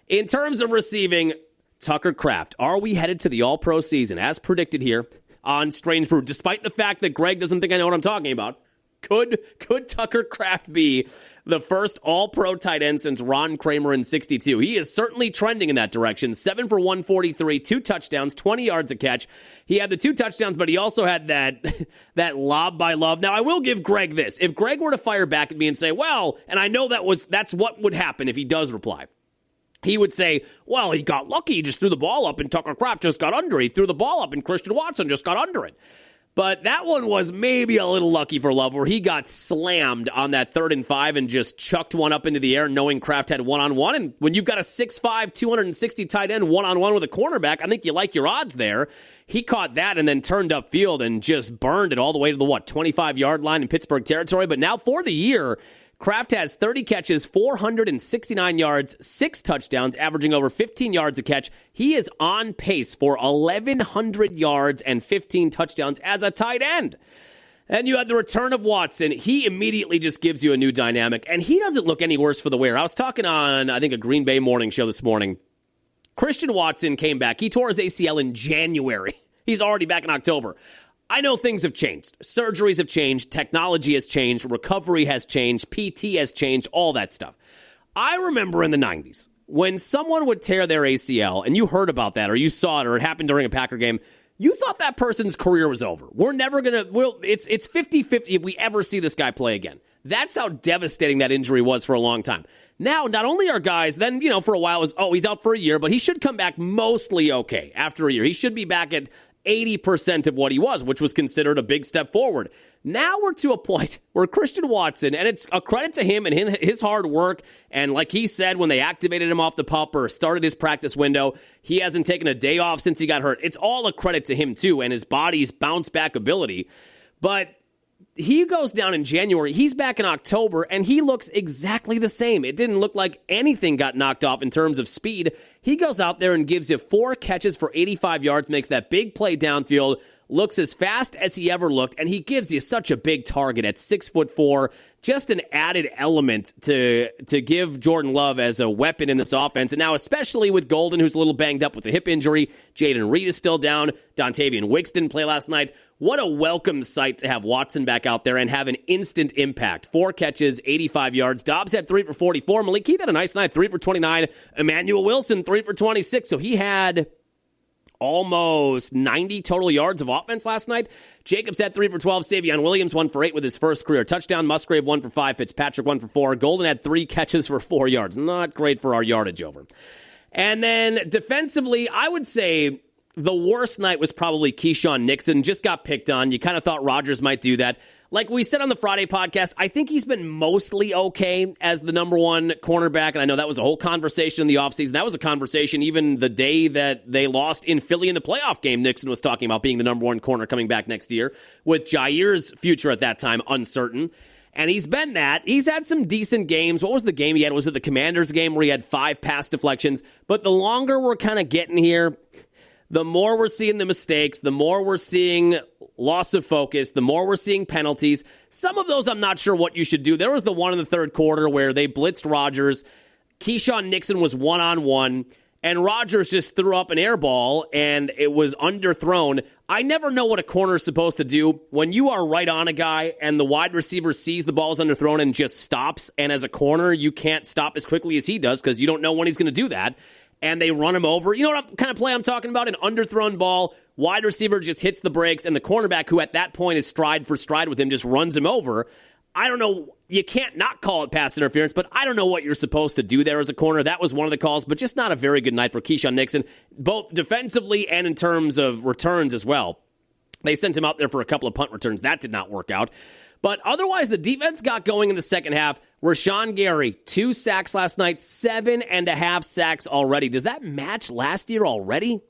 In terms of receiving, Tucker Kraft, are we headed to the All-Pro season as predicted here on Strange Brew? Despite the fact that Greg doesn't think I know what I'm talking about, could Tucker Kraft be the first All-Pro tight end since Ron Kramer in 62? He is certainly trending in that direction. 7 for 143, 2 touchdowns, 20 yards a catch. He had the 2 touchdowns, but he also had that lob by Love. Now, I will give Greg this. If Greg were to fire back at me and say, well, and I know that's what would happen if he does reply. He would say, well, he got lucky. He just threw the ball up, and Tucker Kraft just got under it. He threw the ball up, and Christian Watson just got under it. But that one was maybe a little lucky for Love, where he got slammed on that 3rd and 5 and just chucked one up into the air, knowing Kraft had one-on-one. And when you've got a 6'5", 260 tight end one-on-one with a cornerback, I think you like your odds there. He caught that and then turned upfield and just burned it all the way to the, 25-yard line in Pittsburgh territory. But now for the year, Kraft has 30 catches, 469 yards, 6 touchdowns, averaging over 15 yards a catch. He is on pace for 1,100 yards and 15 touchdowns as a tight end. And you had the return of Watson. He immediately just gives you a new dynamic, and he doesn't look any worse for the wear. I was talking on, I think, a Green Bay morning show this morning. Christian Watson came back. He tore his ACL in January. He's already back in October. I know things have changed. Surgeries have changed. Technology has changed. Recovery has changed. PT has changed. All that stuff. I remember in the 90s when someone would tear their ACL and you heard about that or you saw it or it happened during a Packer game, you thought that person's career was over. We're never going to, it's 50-50 if we ever see this guy play again. That's how devastating that injury was for a long time. Now, not only are guys, then, for a while it was, he's out for a year, but he should come back mostly okay after a year. He should be back at 80% of what he was, which was considered a big step forward. Now we're to a point where Christian Watson, and it's a credit to him and his hard work, and like he said when they activated him off the pup or started his practice window, he hasn't taken a day off since he got hurt. It's all a credit to him too, and his body's bounce back ability. But he goes down in January, he's back in October, and he looks exactly the same. It didn't look like anything got knocked off in terms of speed. He goes out there and gives you 4 catches for 85 yards, makes that big play downfield, looks as fast as he ever looked, and he gives you such a big target at 6'4", just an added element to give Jordan Love as a weapon in this offense. And now especially with Golden, who's a little banged up with the hip injury, Jaden Reed is still down, Dontavian Wicks didn't play last night. What a welcome sight to have Watson back out there and have an instant impact. 4 catches, 85 yards. Dobbs had 3 for 44. Malik Heath had a nice night, 3 for 29. Emmanuel Wilson, 3 for 26. So he had almost 90 total yards of offense last night. Jacobs had 3 for 12. Savion Williams, 1 for 8 with his first career touchdown. Musgrave, 1 for 5. Fitzpatrick, 1 for 4. Golden had 3 catches for 4 yards. Not great for our yardage over. And then defensively, I would say The worst night was probably Keyshawn Nixon. Just got picked on. You kind of thought Rodgers might do that. Like we said on the Friday podcast, I think he's been mostly okay as the number one cornerback, and I know that was a whole conversation in the offseason. That was a conversation even the day that they lost in Philly in the playoff game. Nixon was talking about being the number one corner coming back next year, with Jair's future at that time uncertain. And he's been that. He's had some decent games. What was the game he had? Was it the Commanders game where he had 5 pass deflections? But the longer we're kind of getting here, the more we're seeing the mistakes, the more we're seeing loss of focus, the more we're seeing penalties. Some of those I'm not sure what you should do. There was the one in the third quarter where they blitzed Rodgers. Keyshawn Nixon was one-on-one, and Rodgers just threw up an air ball, and it was underthrown. I never know what a corner is supposed to do. When you are right on a guy and the wide receiver sees the ball is underthrown and just stops, and as a corner, you can't stop as quickly as he does because you don't know when he's going to do that, and they run him over. You know what kind of play I'm talking about? An underthrown ball, wide receiver just hits the brakes, and the cornerback, who at that point is stride for stride with him, just runs him over. I don't know. You can't not call it pass interference, but I don't know what you're supposed to do there as a corner. That was one of the calls, but just not a very good night for Keyshawn Nixon, both defensively and in terms of returns as well. They sent him out there for a couple of punt returns. That did not work out. But otherwise, the defense got going in the second half. Rashawn Gary, 2 sacks last night, 7.5 sacks already. Does that match last year already?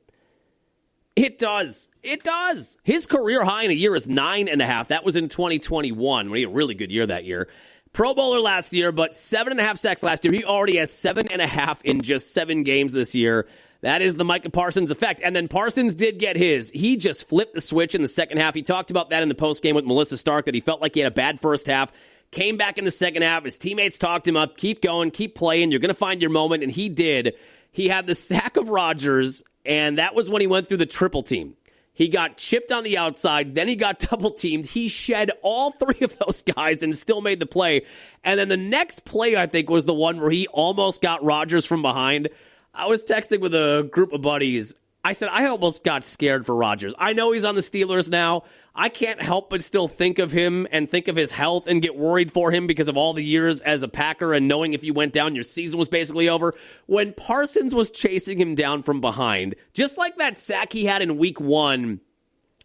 It does. It does. His career high in a year is 9.5. That was in 2021, when he had a really good year that year. Pro Bowler last year, but 7.5 sacks last year. He already has 7.5 in just 7 games this year. That is the Micah Parsons effect. And then Parsons did get his. He just flipped the switch in the second half. He talked about that in the postgame with Melissa Stark, that he felt like he had a bad first half. Came back in the second half. His teammates talked him up. Keep going. Keep playing. You're going to find your moment. And he did. He had the sack of Rodgers, and that was when he went through the triple team. He got chipped on the outside, then he got double-teamed. He shed all 3 of those guys and still made the play. And then the next play, I think, was the one where he almost got Rodgers from behind. I was texting with a group of buddies. I said, I almost got scared for Rodgers. I know he's on the Steelers now. I can't help but still think of him and think of his health and get worried for him because of all the years as a Packer and knowing if you went down, your season was basically over. When Parsons was chasing him down from behind, just like that sack he had in week 1,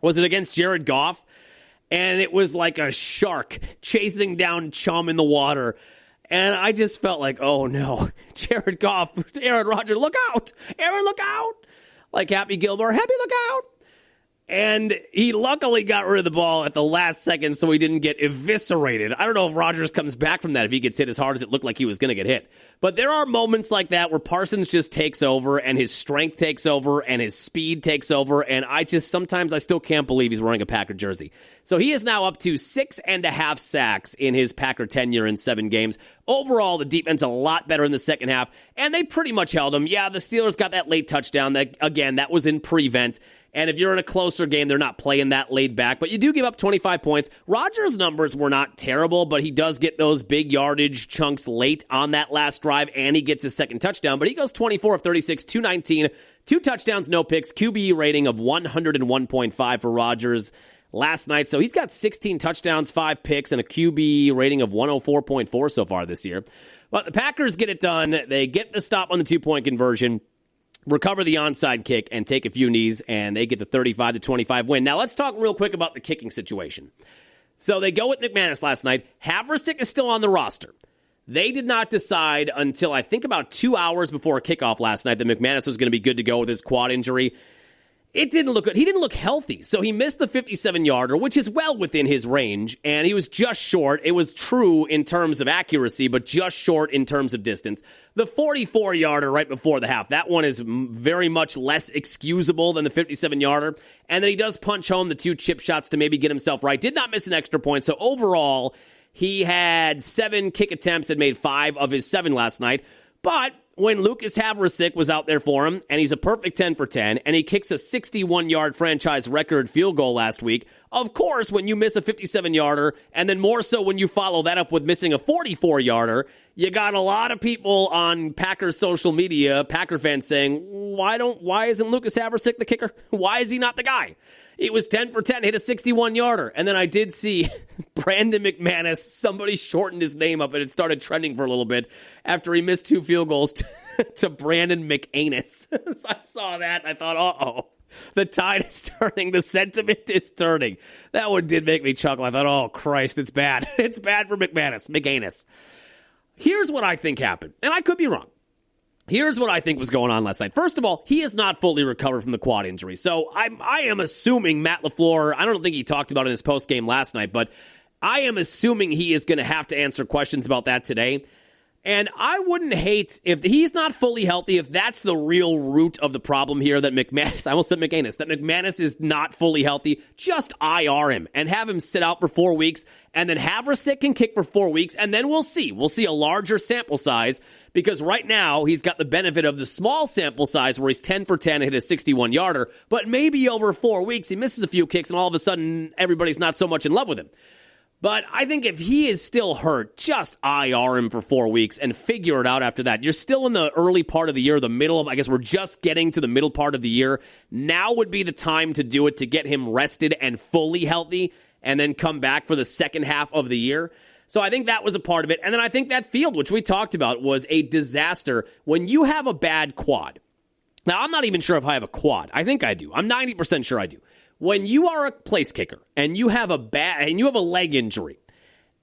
was it against Jared Goff? And it was like a shark chasing down chum in the water. And I just felt like, oh no, Jared Goff, Aaron Rodgers, look out! Aaron, look out! Like Happy Gilmore, Happy, look out! And he luckily got rid of the ball at the last second so he didn't get eviscerated. I don't know if Rodgers comes back from that, if he gets hit as hard as it looked like he was going to get hit. But there are moments like that where Parsons just takes over and his strength takes over and his speed takes over. And sometimes I still can't believe he's wearing a Packer jersey. So he is now up to 6.5 sacks in his Packer tenure in 7 games. Overall, the defense a lot better in the second half, and they pretty much held him. Yeah, the Steelers got that late touchdown. That was in prevent. And if you're in a closer game, they're not playing that laid back. But you do give up 25 points. Rodgers' numbers were not terrible, but he does get those big yardage chunks late on that last drive, and he gets his second touchdown. But he goes 24 of 36, 219, 2 touchdowns, no picks, QB rating of 101.5 for Rodgers last night. So he's got 16 touchdowns, 5 picks, and a QB rating of 104.4 so far this year. But the Packers get it done. They get the stop on the 2-point conversion, recover the onside kick, and take a few knees, and they get the 35-25 win. Now, let's talk real quick about the kicking situation. So they go with McManus last night. Haversick is still on the roster. They did not decide until, I think, about 2 hours before kickoff last night that McManus was going to be good to go with his quad injury. It didn't look good. He didn't look healthy, so he missed the 57-yarder, which is well within his range, and he was just short. It was true in terms of accuracy, but just short in terms of distance. The 44-yarder right before the half, that one is very much less excusable than the 57-yarder, and then he does punch home the 2 chip shots to maybe get himself right. Did not miss an extra point, so overall, he had 7 kick attempts and made 5 of his 7 last night, but when Lucas Haversick was out there for him, and he's a perfect 10 for 10, and he kicks a 61-yard franchise record field goal last week, of course, when you miss a 57-yarder, and then more so when you follow that up with missing a 44-yarder, you got a lot of people on Packers social media, Packer fans, saying, why isn't Lucas Haversick the kicker? Why is he not the guy? He was 10 for 10, hit a 61-yarder. And then I did see Brandon McManus, somebody shortened his name up, and it started trending for a little bit after he missed 2 field goals to Brandon McAnus. So I saw that, and I thought, uh-oh. The tide is turning. The sentiment is turning. That one did make me chuckle. I thought, oh, Christ, it's bad. It's bad for McManus. Here's what I think happened, and I could be wrong. Here's what I think was going on last night. First of all, he is not fully recovered from the quad injury. So I am assuming Matt LaFleur, I don't think he talked about it in his postgame last night, but I am assuming he is going to have to answer questions about that today. And I wouldn't hate if he's not fully healthy, if that's the real root of the problem here, that McManus, I almost said McAnus, that McManus is not fully healthy, just IR him and have him sit out for 4 weeks, and then Havrisik can kick for 4 weeks, and then we'll see. We'll see a larger sample size, because right now he's got the benefit of the small sample size where he's 10 for 10 and hit a 61-yarder, but maybe over 4 weeks he misses a few kicks and all of a sudden everybody's not so much in love with him. But I think if he is still hurt, just IR him for 4 weeks and figure it out after that. You're still in the early part of the year, the middle of, I guess we're just getting to the middle part of the year. Now would be the time to do it, to get him rested and fully healthy and then come back for the second half of the year. So I think that was a part of it. And then I think that field, which we talked about, was a disaster. When you have a bad quad, now I'm not even sure if I have a quad. I think I do. I'm 90% sure I do. When you are a place kicker and you have a leg injury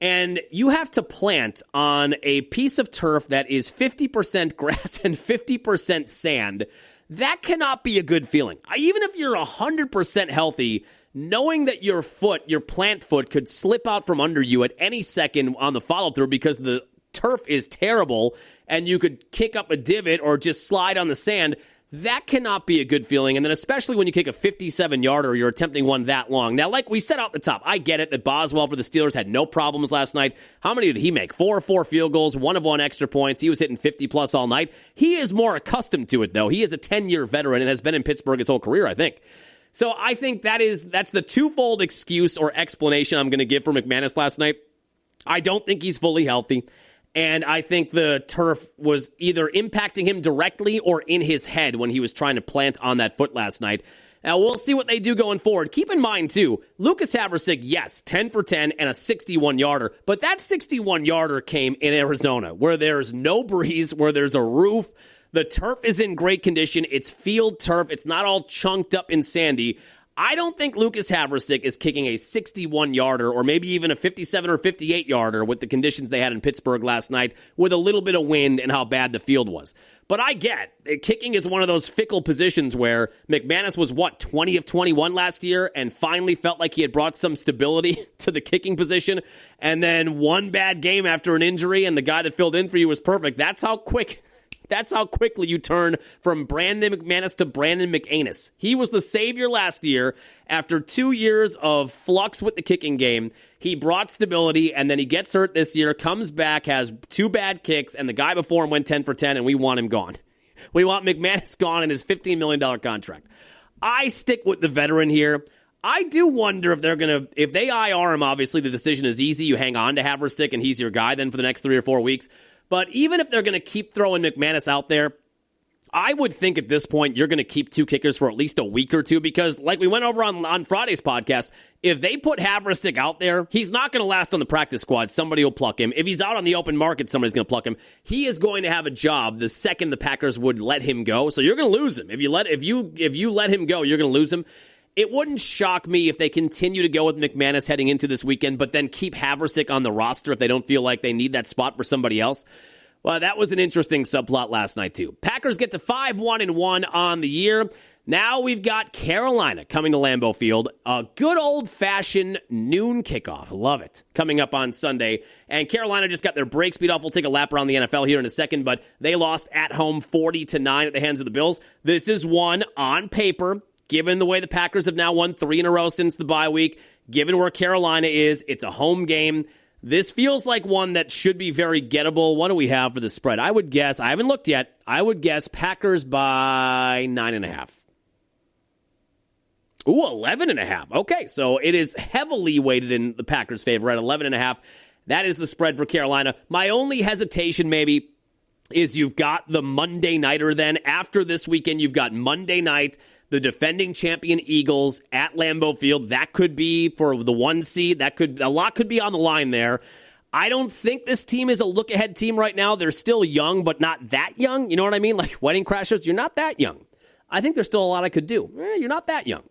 and you have to plant on a piece of turf that is 50% grass and 50% sand, that cannot be a good feeling. Even if you're 100% healthy, knowing that your plant foot could slip out from under you at any second on the follow through because the turf is terrible and you could kick up a divot or just slide on the sand, that cannot be a good feeling. And then especially when you kick a 57-yarder or you're attempting one that long. Now, like we said out the top, I get it that Boswell for the Steelers had no problems last night. How many did he make? 4 of 4 field goals, 1 of 1 extra points. He was hitting 50-plus all night. He is more accustomed to it, though. He is a 10-year veteran and has been in Pittsburgh his whole career, I think. So I think that's the twofold excuse or explanation I'm going to give for McManus last night. I don't think he's fully healthy. And I think the turf was either impacting him directly or in his head when he was trying to plant on that foot last night. Now, we'll see what they do going forward. Keep in mind, too, Lucas Havrisik, yes, 10 for 10 and a 61-yarder. But that 61-yarder came in Arizona, where there's no breeze, where there's a roof. The turf is in great condition. It's field turf. It's not all chunked up and sandy. I don't think Lucas Havrisik is kicking a 61-yarder or maybe even a 57 or 58-yarder with the conditions they had in Pittsburgh last night with a little bit of wind and how bad the field was. But I get, kicking is one of those fickle positions where McManus was, 20 of 21 last year and finally felt like he had brought some stability to the kicking position. And then one bad game after an injury and the guy that filled in for you was perfect. That's how quickly you turn from Brandon McManus to Brandon McAnus. He was the savior last year. After 2 years of flux with the kicking game, he brought stability, and then he gets hurt this year, comes back, has 2 bad kicks, and the guy before him went 10 for 10, and we want him gone. We want McManus gone in his $15 million contract. I stick with the veteran here. I do wonder if if they IR him, obviously the decision is easy. You hang on to Havrisik, and he's your guy then for the next 3 or 4 weeks. But even if they're going to keep throwing McManus out there, I would think at this point you're going to keep 2 kickers for at least a week or two because, like we went over on Friday's podcast, if they put Havrisik out there, he's not going to last on the practice squad. Somebody will pluck him. If he's out on the open market, somebody's going to pluck him. He is going to have a job the second the Packers would let him go. So you're going to lose him. If you let him go, you're going to lose him. It wouldn't shock me if they continue to go with McManus heading into this weekend, but then keep Havrisik on the roster if they don't feel like they need that spot for somebody else. Well, that was an interesting subplot last night, too. Packers get to 5-1-1 on the year. Now we've got Carolina coming to Lambeau Field. A good old-fashioned noon kickoff. Love it. Coming up on Sunday. And Carolina just got their break speed off. We'll take a lap around the NFL here in a second, but they lost at home 40-9 at the hands of the Bills. This is one on paper. Given the way the Packers have now won 3 in a row since the bye week, given where Carolina is, it's a home game. This feels like one that should be very gettable. What do we have for the spread? I would guess, I haven't looked yet, I would guess Packers by 9.5. Ooh, 11.5. Okay, so it is heavily weighted in the Packers' favor at 11.5. That is the spread for Carolina. My only hesitation maybe is you've got the Monday nighter then. After this weekend, you've got Monday night, the defending champion Eagles at Lambeau Field. That could be for the 1 seed. A lot could be on the line there. I don't think this team is a look-ahead team right now. They're still young, but not that young. You know what I mean? Like Wedding Crashers, you're not that young. I think there's still a lot I could do. You're not that young.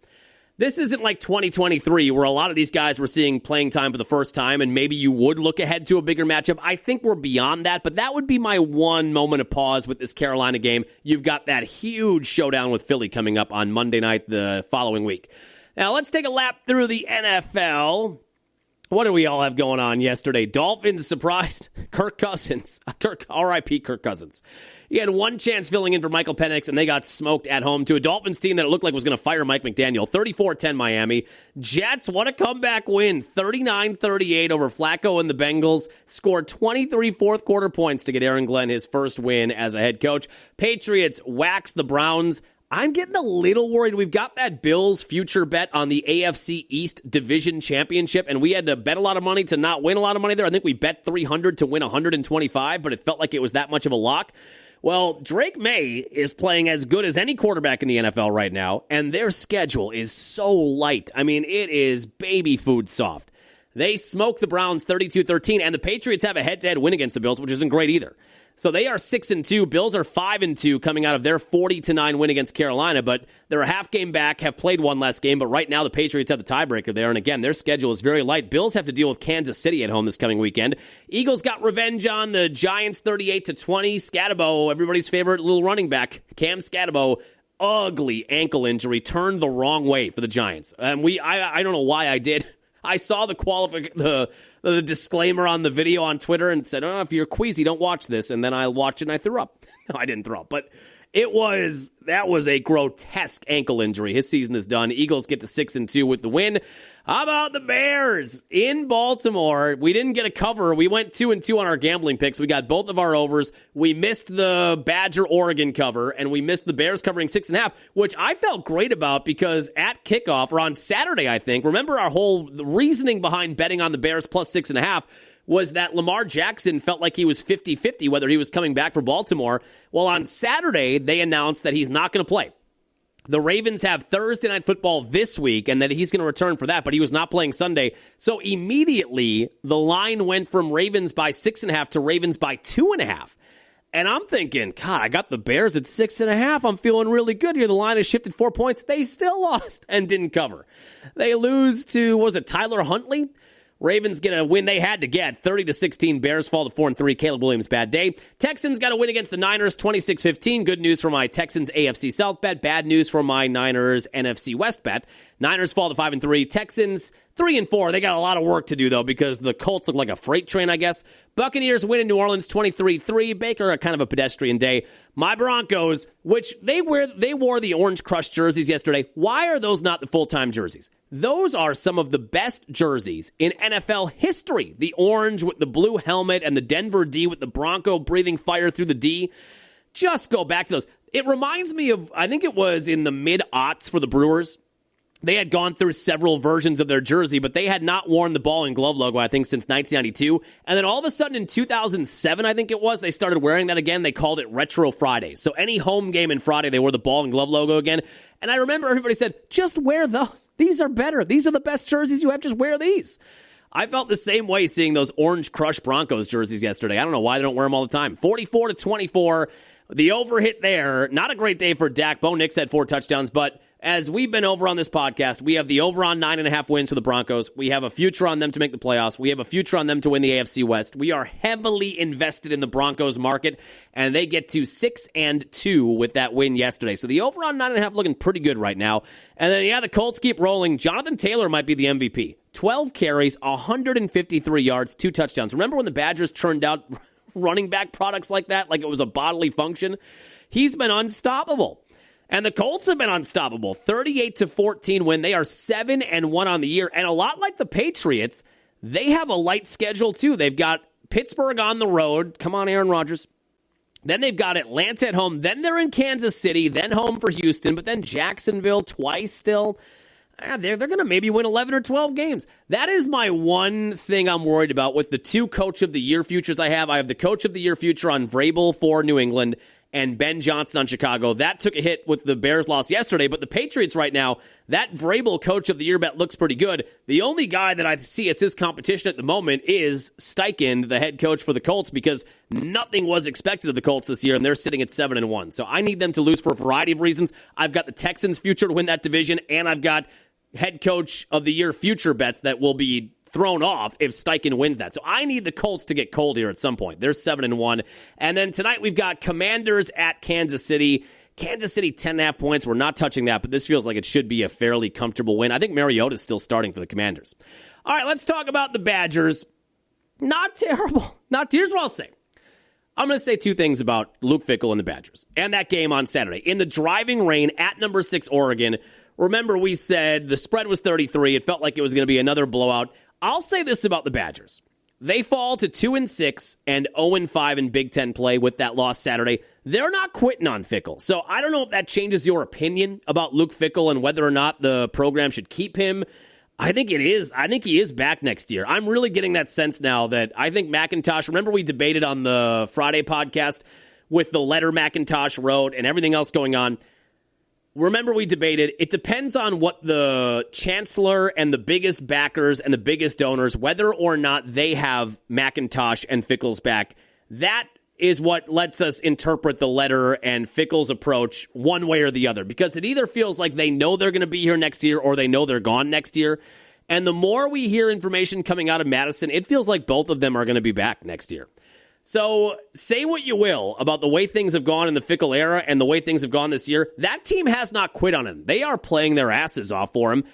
This isn't like 2023 where a lot of these guys were seeing playing time for the first time and maybe you would look ahead to a bigger matchup. I think we're beyond that, but that would be my one moment of pause with this Carolina game. You've got that huge showdown with Philly coming up on Monday night the following week. Now let's take a lap through the NFL. What do we all have going on yesterday? Dolphins surprised Kirk Cousins. R.I.P. Kirk Cousins. He had one chance filling in for Michael Penix, and they got smoked at home to a Dolphins team that it looked like was going to fire Mike McDaniel. 34-10 Miami. Jets, what a comeback win. 39-38 over Flacco and the Bengals. Scored 23 fourth-quarter points to get Aaron Glenn his first win as a head coach. Patriots waxed the Browns. I'm getting a little worried. We've got that Bills future bet on the AFC East Division Championship, and we had to bet a lot of money to not win a lot of money there. I think we bet 300 to win 125, but it felt like it was that much of a lock. Well, Drake May is playing as good as any quarterback in the NFL right now, and their schedule is so light. I mean, it is baby food soft. They smoke the Browns 32-13, and the Patriots have a head-to-head win against the Bills, which isn't great either. So they are 6-2. Bills are 5-2 coming out of their 40-9 win against Carolina, but they're a half game back, have played one less game, but right now the Patriots have the tiebreaker there, and again, their schedule is very light. Bills have to deal with Kansas City at home this coming weekend. Eagles got revenge on the Giants 38-20. Scatterbo, everybody's favorite little running back, Cam Scatterbo, ugly ankle injury, turned the wrong way for the Giants. And I don't know why I did. I saw the disclaimer on the video on Twitter and said, if you're queasy, don't watch this. And then I watched it and I threw up. No, I didn't throw up, but that was a grotesque ankle injury. His season is done. Eagles get to 6-2 with the win. How about the Bears in Baltimore? We didn't get a cover. We went 2-2 on our gambling picks. We got both of our overs. We missed the Badger-Oregon cover, and we missed the Bears covering 6.5, which I felt great about because at kickoff, or on Saturday, I think, remember our whole reasoning behind betting on the Bears plus 6.5 was that Lamar Jackson felt like he was 50-50 whether he was coming back for Baltimore. Well, on Saturday, they announced that he's not going to play. The Ravens have Thursday Night Football this week, and that he's going to return for that, but he was not playing Sunday. So immediately, the line went from Ravens by 6.5 to Ravens by 2.5. And I'm thinking, God, I got the Bears at 6.5. I'm feeling really good here. The line has shifted 4 points. They still lost and didn't cover. They lose to, Tyler Huntley? Ravens get a win they had to get, 30-16. Bears fall to 4-3. Caleb Williams, bad day. Texans got a win against the Niners, 26-15. Good news for my Texans AFC South bet. Bad news for my Niners NFC West bet. Niners fall to 5-3. Texans 3-4. They got a lot of work to do, though, because the Colts look like a freight train, I guess. Buccaneers win in New Orleans 23-3. Baker, kind of a pedestrian day. My Broncos, which they wore the Orange Crush jerseys yesterday. Why are those not the full-time jerseys? Those are some of the best jerseys in NFL history. The orange with the blue helmet and the Denver D with the Bronco breathing fire through the D. Just go back to those. It reminds me of, I think it was in the mid-aughts for the Brewers. They had gone through several versions of their jersey, but they had not worn the ball and glove logo, I think, since 1992. And then all of a sudden in 2007, I think it was, they started wearing that again. They called it Retro Fridays. So any home game in Friday, they wore the ball and glove logo again. And I remember everybody said, just wear those. These are better. These are the best jerseys you have. Just wear these. I felt the same way seeing those Orange Crush Broncos jerseys yesterday. I don't know why they don't wear them all the time. 44-24. The over hit there. Not a great day for Dak. Bo Nix had 4 touchdowns, but as we've been over on this podcast, we have the over on 9.5 wins for the Broncos. We have a future on them to make the playoffs. We have a future on them to win the AFC West. We are heavily invested in the Broncos market, and they get to 6-2 with that win yesterday. So the over on 9.5 looking pretty good right now. And then, the Colts keep rolling. Jonathan Taylor might be the MVP. 12 carries, 153 yards, 2 touchdowns. Remember when the Badgers turned out running back products like that, like it was a bodily function? He's been unstoppable. And the Colts have been unstoppable. 38-14 win. They are 7-1 on the year. And a lot like the Patriots, they have a light schedule too. They've got Pittsburgh on the road. Come on, Aaron Rodgers. Then they've got Atlanta at home. Then they're in Kansas City. Then home for Houston. But then Jacksonville twice still. They're going to maybe win 11 or 12 games. That is my one thing I'm worried about with the 2 Coach of the Year futures I have. I have the Coach of the Year future on Vrabel for New England. and Ben Johnson on Chicago. That took a hit with the Bears loss yesterday, but the Patriots right now, that Vrabel Coach of the Year bet looks pretty good. The only guy that I see as his competition at the moment is Steichen, the head coach for the Colts, because nothing was expected of the Colts this year, and they're sitting at 7-1. So I need them to lose for a variety of reasons. I've got the Texans' future to win that division, and I've got head coach of the year future bets that will be thrown off if Steichen wins that. So I need the Colts to get cold here at some point. They're 7-1. And then tonight we've got Commanders at Kansas City. Kansas City, 10.5 points. We're not touching that, but this feels like it should be a fairly comfortable win. I think Mariota's still starting for the Commanders. All right, let's talk about the Badgers. Not terrible. Here's what I'll say. I'm going to say two things about Luke Fickell and the Badgers and that game on Saturday. In the driving rain at number 6 Oregon, remember we said the spread was 33. It felt like it was going to be another blowout. I'll say this about the Badgers. They fall to 2-6 and 0-5 in Big Ten play with that loss Saturday. They're not quitting on Fickell. So I don't know if that changes your opinion about Luke Fickell and whether or not the program should keep him. I think it is. I think he is back next year. I'm really getting that sense now that I think McIntosh, remember we debated on the Friday podcast with the letter McIntosh wrote and everything else going on. Remember we debated, it depends on what the chancellor and the biggest backers and the biggest donors, whether or not they have McIntosh and Fickell's back. That is what lets us interpret the letter and Fickell's approach one way or the other, because it either feels like they know they're going to be here next year or they know they're gone next year. And the more we hear information coming out of Madison, it feels like both of them are going to be back next year. So say what you will about the way things have gone in the Fickell era and the way things have gone this year. That team has not quit on him. They are playing their asses off for him.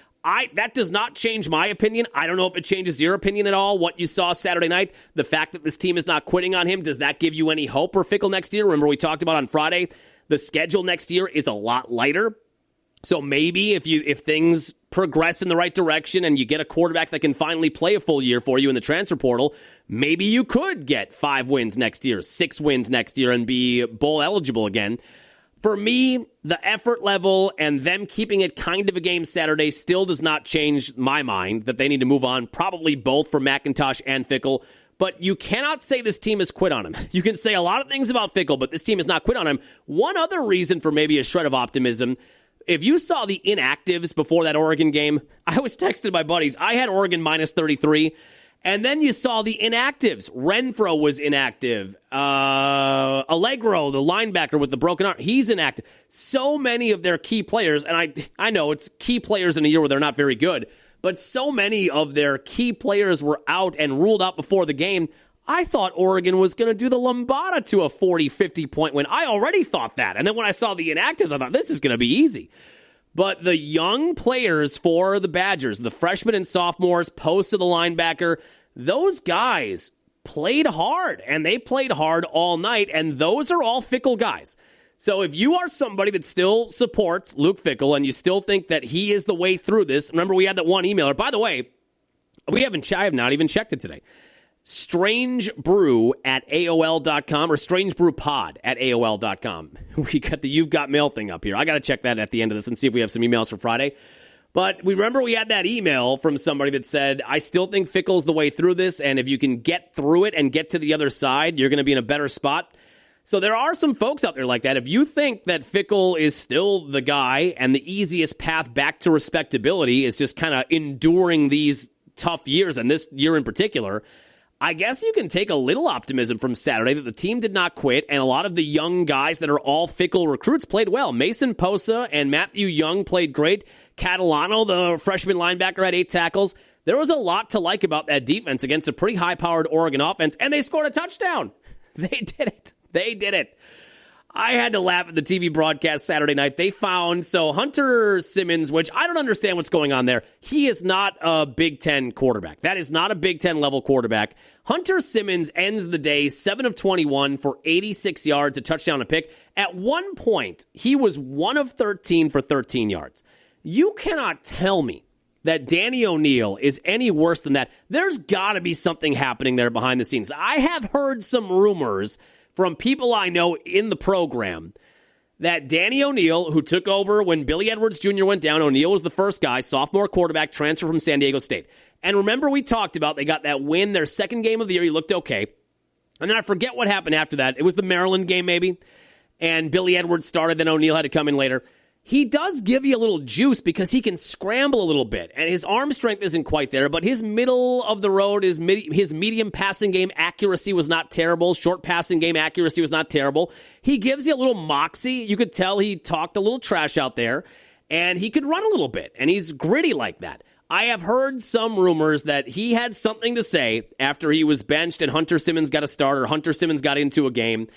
That does not change my opinion. I don't know if it changes your opinion at all, what you saw Saturday night. The fact that this team is not quitting on him, does that give you any hope for Fickell next year? Remember we talked about on Friday, the schedule next year is a lot lighter. So maybe if things progress in the right direction and you get a quarterback that can finally play a full year for you in the transfer portal, maybe you could get 5 wins next year, 6 wins next year, and be bowl eligible again. For me, the effort level and them keeping it kind of a game Saturday still does not change my mind that they need to move on, probably both for McIntosh and Fickell. But you cannot say this team has quit on him. You can say a lot of things about Fickell, but this team has not quit on him. One other reason for maybe a shred of optimism, if you saw the inactives before that Oregon game, I was texting my buddies. I had Oregon minus 33. And then you saw the inactives. Renfro was inactive. Allegro, the linebacker with the broken arm, he's inactive. So many of their key players, and I know it's key players in a year where they're not very good, but so many of their key players were out and ruled out before the game. I thought Oregon was going to do the Lombarda to a 40, 50-point win. I already thought that. And then when I saw the inactives, I thought, this is going to be easy. But the young players for the Badgers, the freshmen and sophomores, post to the linebacker, those guys played hard, and they played hard all night, and those are all Fickell guys. So if you are somebody that still supports Luke Fickell and you still think that he is the way through this, remember we had that one emailer. By the way, I have not even checked it today. StrangeBrew at AOL.com or StrangeBrewPod at AOL.com. We got the You've Got Mail thing up here. I got to check that at the end of this and see if we have some emails for Friday. But we had that email from somebody that said, I still think Fickell's the way through this, and if you can get through it and get to the other side, you're going to be in a better spot. So there are some folks out there like that. If you think that Fickell is still the guy and the easiest path back to respectability is just kind of enduring these tough years, and this year in particular, I guess you can take a little optimism from Saturday that the team did not quit, and a lot of the young guys that are all Fickell recruits played well. Mason Posa and Matthew Young played great. Catalano, the freshman linebacker, had 8 tackles. There was a lot to like about that defense against a pretty high-powered Oregon offense, and they scored a touchdown. They did it. I had to laugh at the TV broadcast Saturday night. They found, Hunter Simmons, which I don't understand what's going on there. He is not a Big Ten quarterback. That is not a Big Ten level quarterback. Hunter Simmons ends the day 7 of 21 for 86 yards, a touchdown, a pick. At one point, he was 1 of 13 for 13 yards. You cannot tell me that Danny O'Neal is any worse than that. There's got to be something happening there behind the scenes. I have heard some rumors from people I know in the program that Danny O'Neal, who took over when Billy Edwards Jr. went down, O'Neal was the first guy, sophomore quarterback, transfer from San Diego State. And remember we talked about they got that win, their second game of the year. He looked okay. And then I forget what happened after that. It was the Maryland game maybe. and Billy Edwards started, then O'Neal had to come in later. He does give you a little juice because he can scramble a little bit, and his arm strength isn't quite there, but his middle of the road, his medium passing game accuracy was not terrible. Short passing game accuracy was not terrible. He gives you a little moxie. You could tell he talked a little trash out there, and he could run a little bit, and he's gritty like that. I have heard some rumors that he had something to say after he was benched and Hunter Simmons got a start or Hunter Simmons got into a game,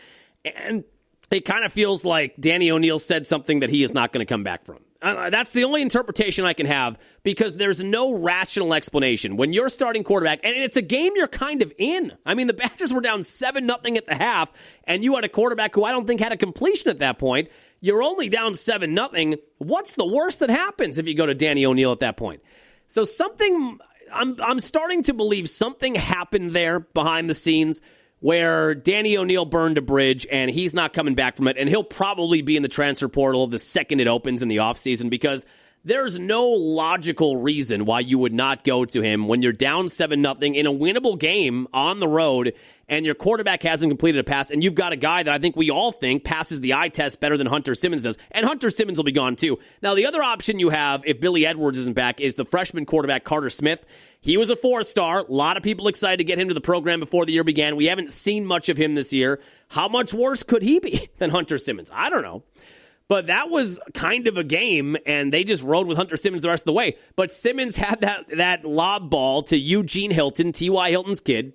and it kind of feels like Danny O'Neal said something that he is not going to come back from. That's the only interpretation I can have because there's no rational explanation. When you're starting quarterback, and it's a game you're kind of in. I mean, the Badgers were down 7-0 at the half, and you had a quarterback who I don't think had a completion at that point. You're only down 7-0. What's the worst that happens if you go to Danny O'Neal at that point? So I'm starting to believe something happened there behind the scenes where Danny O'Neal burned a bridge and he's not coming back from it, and he'll probably be in the transfer portal the second it opens in the offseason because there's no logical reason why you would not go to him when you're down 7-0 in a winnable game on the road and your quarterback hasn't completed a pass, and you've got a guy that I think we all think passes the eye test better than Hunter Simmons does, and Hunter Simmons will be gone too. Now, the other option you have, if Billy Edwards isn't back, is the freshman quarterback Carter Smith. He was a 4-star. A lot of people excited to get him to the program before the year began. We haven't seen much of him this year. How much worse could he be than Hunter Simmons? I don't know. But that was kind of a game, and they just rode with Hunter Simmons the rest of the way. But Simmons had that lob ball to Eugene Hilton, T.Y. Hilton's kid,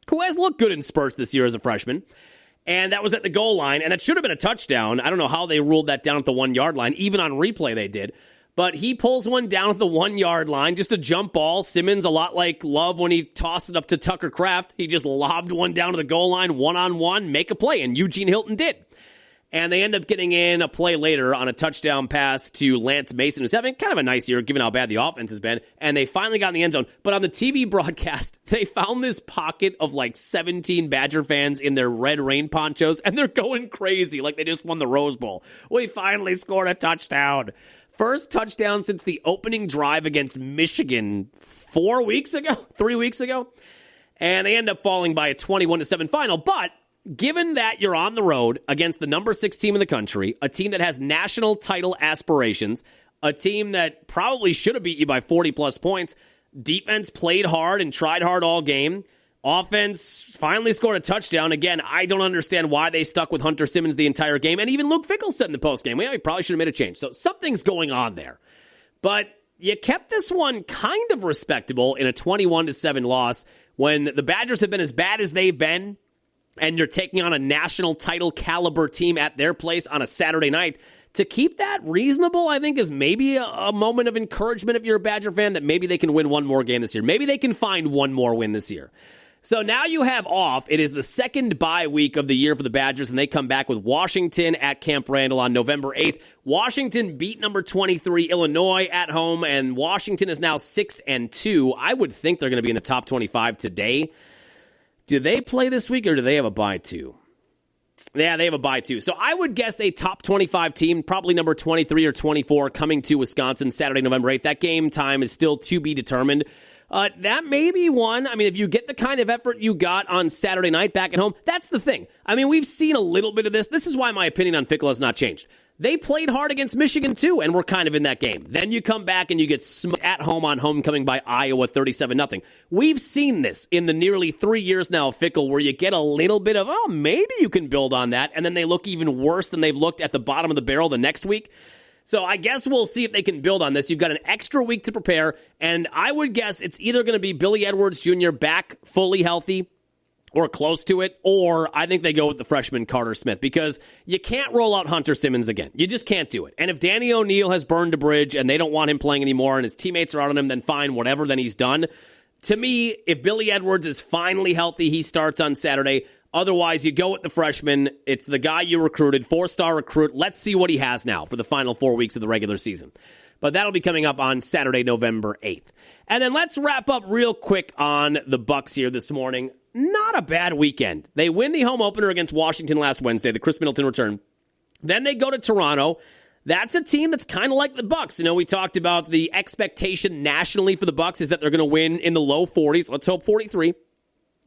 who has looked good in spurts this year as a freshman. And that was at the goal line, and that should have been a touchdown. I don't know how they ruled that down at the 1-yard line. Even on replay they did. But he pulls one down at the 1-yard line, just a jump ball. Simmons, a lot like Love when he tossed it up to Tucker Kraft. He just lobbed one down to the goal line, one-on-one, make a play, and Eugene Hilton did. And they end up getting in a play later on a touchdown pass to Lance Mason, who's having kind of a nice year given how bad the offense has been. And they finally got in the end zone. But on the TV broadcast, they found this pocket of like 17 Badger fans in their red rain ponchos, and they're going crazy like they just won the Rose Bowl. We finally scored a touchdown. First touchdown since the opening drive against Michigan 3 weeks ago. And they end up falling by a 21-7 final. But given that you're on the road against the number 6 team in the country, a team that has national title aspirations, a team that probably should have beat you by 40-plus points, defense played hard and tried hard all game, offense finally scored a touchdown. Again, I don't understand why they stuck with Hunter Simmons the entire game, and even Luke Fickell said in the postgame, well, he probably should have made a change. So something's going on there. But you kept this one kind of respectable in a 21-7 loss when the Badgers have been as bad as they've been, and you're taking on a national title caliber team at their place on a Saturday night. To keep that reasonable, I think, is maybe a moment of encouragement if you're a Badger fan that maybe they can win one more game this year. Maybe they can find one more win this year. So now you have off. It is the second bye week of the year for the Badgers, and they come back with Washington at Camp Randall on November 8th. Washington beat number 23 Illinois at home, and Washington is now 6-2. I would think they're going to be in the top 25 today. Do they play this week, or do they have a bye too? Yeah, they have a bye too. So I would guess a top 25 team, probably number 23 or 24, coming to Wisconsin Saturday, November 8th. That game time is still to be determined. That may be one. I mean, if you get the kind of effort you got on Saturday night back at home, that's the thing. I mean, we've seen a little bit of this. This is why my opinion on Fickell has not changed. They played hard against Michigan, too, and were kind of in that game. Then you come back and you get smoked at home on homecoming by Iowa 37-0. We've seen this in the nearly 3 years now of Fickell where you get a little bit of, oh, maybe you can build on that, and then they look even worse than they've looked at the bottom of the barrel the next week. So I guess we'll see if they can build on this. You've got an extra week to prepare, and I would guess it's either going to be Billy Edwards Jr. back fully healthy or close to it, or I think they go with the freshman Carter Smith because you can't roll out Hunter Simmons again. You just can't do it. And if Danny O'Neal has burned a bridge and they don't want him playing anymore and his teammates are out on him, then fine, whatever, then he's done. To me, if Billy Edwards is finally healthy, he starts on Saturday. Otherwise, you go with the freshman. It's the guy you recruited, 4-star recruit. Let's see what he has now for the final 4 weeks of the regular season. But that'll be coming up on Saturday, November 8th. And then let's wrap up real quick on the Bucs here this morning. Not a bad weekend. They win the home opener against Washington last Wednesday, the Chris Middleton return. Then they go to Toronto. That's a team that's kind of like the Bucs. You know, we talked about the expectation nationally for the Bucs is that they're going to win in the low 40s. Let's hope 43.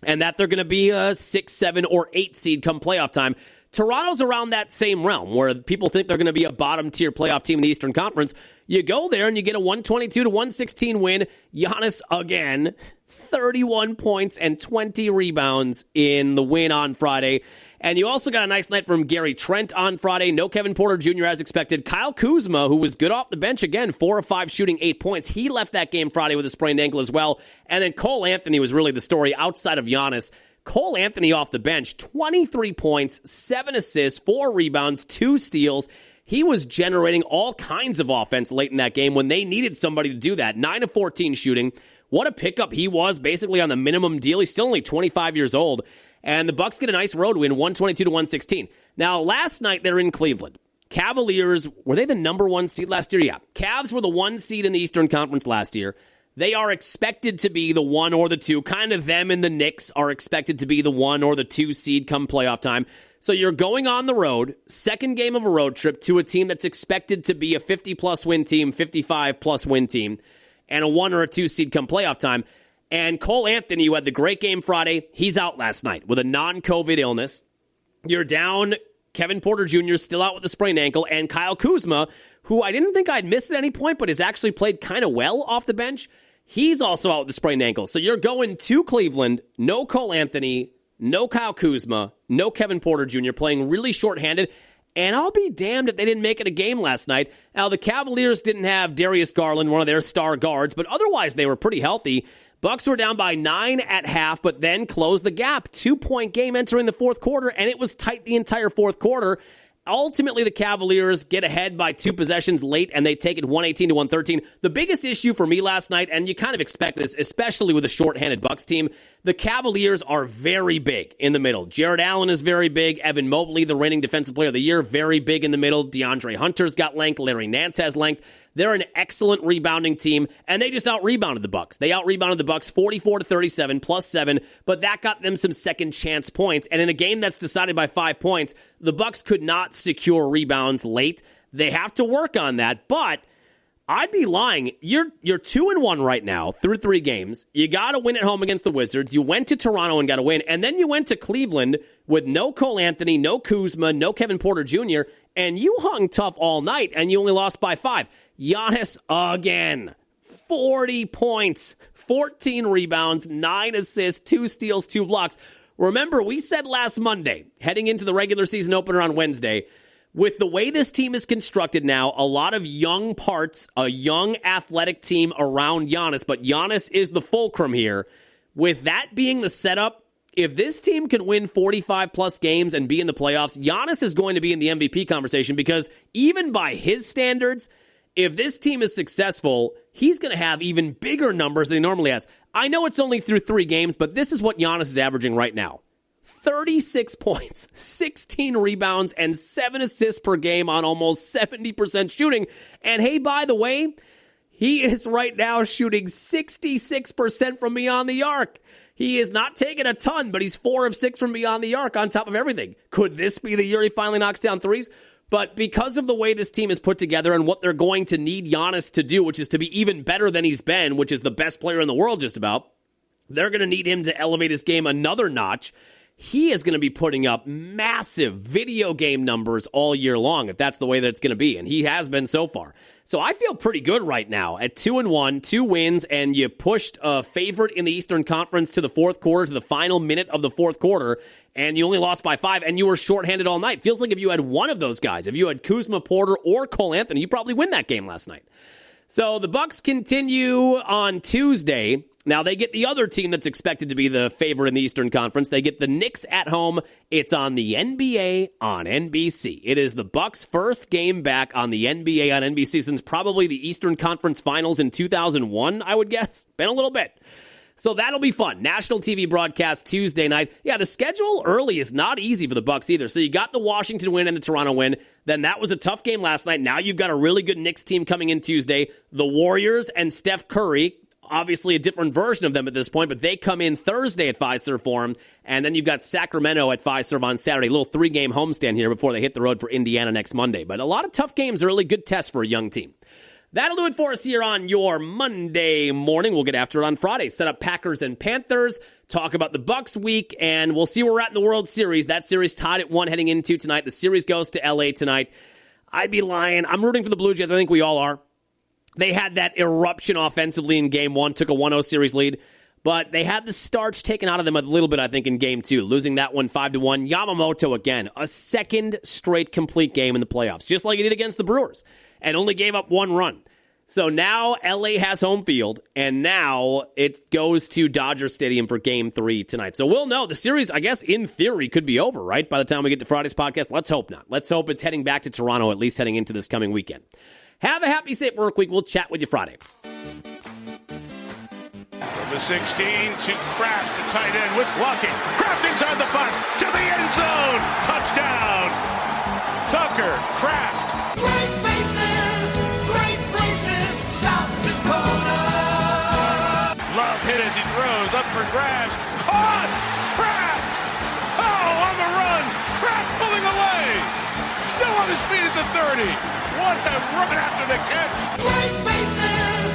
And that they're going to be a 6, 7, or 8 seed come playoff time. Toronto's around that same realm where people think they're going to be a bottom-tier playoff team in the Eastern Conference. You go there and you get a 122-116 win. Giannis again, 31 points and 20 rebounds in the win on Friday. And you also got a nice night from Gary Trent on Friday. No Kevin Porter Jr. as expected. Kyle Kuzma, who was good off the bench again, 4 of 5 shooting 8 points. He left that game Friday with a sprained ankle as well. And then Cole Anthony was really the story outside of Giannis. Cole Anthony off the bench, 23 points, 7 assists, 4 rebounds, 2 steals. He was generating all kinds of offense late in that game when they needed somebody to do that. 9 of 14 shooting. What a pickup he was, basically on the minimum deal. He's still only 25 years old. And the Bucks get a nice road win, 122-116. Now, last night they're in Cleveland. Cavaliers, were they the number 1 seed last year? Yeah. Cavs were the 1 seed in the Eastern Conference last year. They are expected to be the 1 or the 2. Kind of them and the Knicks are expected to be the 1 or the 2 seed come playoff time. So you're going on the road, second game of a road trip to a team that's expected to be a 50-plus win team, 55-plus win team, and a 1 or a 2 seed come playoff time. And Cole Anthony, who had the great game Friday, he's out last night with a non-COVID illness. You're down Kevin Porter Jr. still out with a sprained ankle, and Kyle Kuzma, who I didn't think I'd miss at any point, but has actually played kind of well off the bench. He's also out with a sprained ankle. So you're going to Cleveland, no Cole Anthony, no Kyle Kuzma, no Kevin Porter Jr., playing really shorthanded. And I'll be damned if they didn't make it a game last night. Now, the Cavaliers didn't have Darius Garland, one of their star guards, but otherwise they were pretty healthy. Bucks were down by 9 at half, but then closed the gap. 2-point game entering the fourth quarter, and it was tight the entire fourth quarter. Ultimately, the Cavaliers get ahead by 2 possessions late, and they take it 118-113. The biggest issue for me last night, and you kind of expect this, especially with a shorthanded Bucks team, the Cavaliers are very big in the middle. Jared Allen is very big. Evan Mobley, the reigning Defensive Player of the Year, very big in the middle. DeAndre Hunter's got length. Larry Nance has length. They're an excellent rebounding team, and they just out-rebounded the Bucks. They out-rebounded the Bucks 44-37, plus 7, but that got them some second-chance points. And in a game that's decided by 5 points, the Bucks could not secure rebounds late. They have to work on that, but I'd be lying. You're 2-1 right now through 3 games. You got to win at home against the Wizards. You went to Toronto and got a win, and then you went to Cleveland with no Cole Anthony, no Kuzma, no Kevin Porter Jr., and you hung tough all night, and you only lost by 5. Giannis again, 40 points, 14 rebounds, 9 assists, 2 steals, 2 blocks. Remember, we said last Monday, heading into the regular season opener on Wednesday, with the way this team is constructed now, a lot of young parts, a young athletic team around Giannis, but Giannis is the fulcrum here. With that being the setup, if this team can win 45-plus games and be in the playoffs, Giannis is going to be in the MVP conversation because even by his standards, if this team is successful, he's going to have even bigger numbers than he normally has. I know it's only through 3 games, but this is what Giannis is averaging right now. 36 points, 16 rebounds, and 7 assists per game on almost 70% shooting. And hey, by the way, he is right now shooting 66% from beyond the arc. He is not taking a ton, but he's 4 of 6 from beyond the arc on top of everything. Could this be the year he finally knocks down threes? But because of the way this team is put together and what they're going to need Giannis to do, which is to be even better than he's been, which is the best player in the world just about, they're going to need him to elevate his game another notch. He is going to be putting up massive video game numbers all year long, if that's the way that it's going to be, and he has been so far. So I feel pretty good right now at 2-1, 2 wins, and you pushed a favorite in the Eastern Conference to the fourth quarter, to the final minute of the fourth quarter, and you only lost by 5, and you were shorthanded all night. Feels like if you had one of those guys, if you had Kuzma, Porter, or Cole Anthony, you probably win that game last night. So the Bucks continue on Tuesday. Now, they get the other team that's expected to be the favorite in the Eastern Conference. They get the Knicks at home. It's on the NBA on NBC. It is the Bucks' first game back on the NBA on NBC since probably the Eastern Conference Finals in 2001, I would guess. Been a little bit. So that'll be fun. National TV broadcast Tuesday night. Yeah, the schedule early is not easy for the Bucks either. So you got the Washington win and the Toronto win. Then that was a tough game last night. Now you've got a really good Knicks team coming in Tuesday. The Warriors and Steph Curry, obviously a different version of them at this point, but they come in Thursday at Fiserv Forum. And then you've got Sacramento at Fiserv on Saturday. A little 3-game homestand here before they hit the road for Indiana next Monday. But a lot of tough games, early, good tests for a young team. That'll do it for us here on your Monday morning. We'll get after it on Friday. Set up Packers and Panthers. talk about the Bucks week, and we'll see where we're at in the World Series. That series tied at 1 heading into tonight. The series goes to L.A. tonight. I'd be lying. I'm rooting for the Blue Jays. I think we all are. They had that eruption offensively in Game 1, took a 1-0 series lead, but they had the starch taken out of them a little bit, I think, in Game 2, losing that one 5-1. Yamamoto, again, a second straight complete game in the playoffs, just like he did against the Brewers, and only gave up 1 run. So now LA has home field, and now it goes to Dodger Stadium for Game 3 tonight. So we'll know. The series, I guess, in theory, could be over, right? By the time we get to Friday's podcast. Let's hope not. Let's hope it's heading back to Toronto, at least heading into this coming weekend. Have a happy, safe work week. We'll chat with you Friday. From the 16 to Kraft, the tight end with blocking. Kraft inside the 5 to the end zone. Touchdown. Tucker Kraft. Great places, South Dakota. Love hit as he throws, up for grabs. Caught! Kraft! Oh, on the run! Kraft pulling away! Still on his feet at the 30. What a run after the catch! Great places,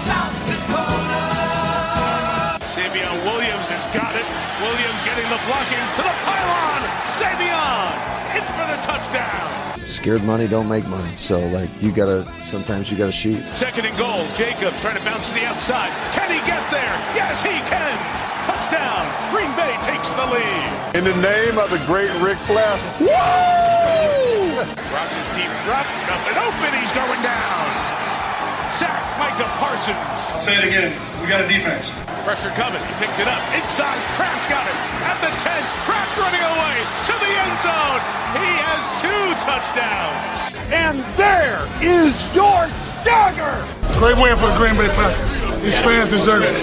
South Dakota. Savion Williams has got it. Williams getting the blocking to the pylon. Savion in for the touchdown. Scared money don't make money. So, sometimes you gotta shoot. Second and goal. Jacobs trying to bounce to the outside. Can he get there? Yes, he can. Touchdown. Green Bay takes the lead. In the name of the great Ric Flair. Woo! Rodgers deep drop. Nothing open. He's going down. Sack Micah Parsons. I'll say it again. We got a defense. Pressure coming. He picked it up. Inside. Kraft's got it. At the 10. Kraft running away to the end zone. He has 2 touchdowns. And there is your dagger. Great win for the Green Bay Packers. These fans deserve it.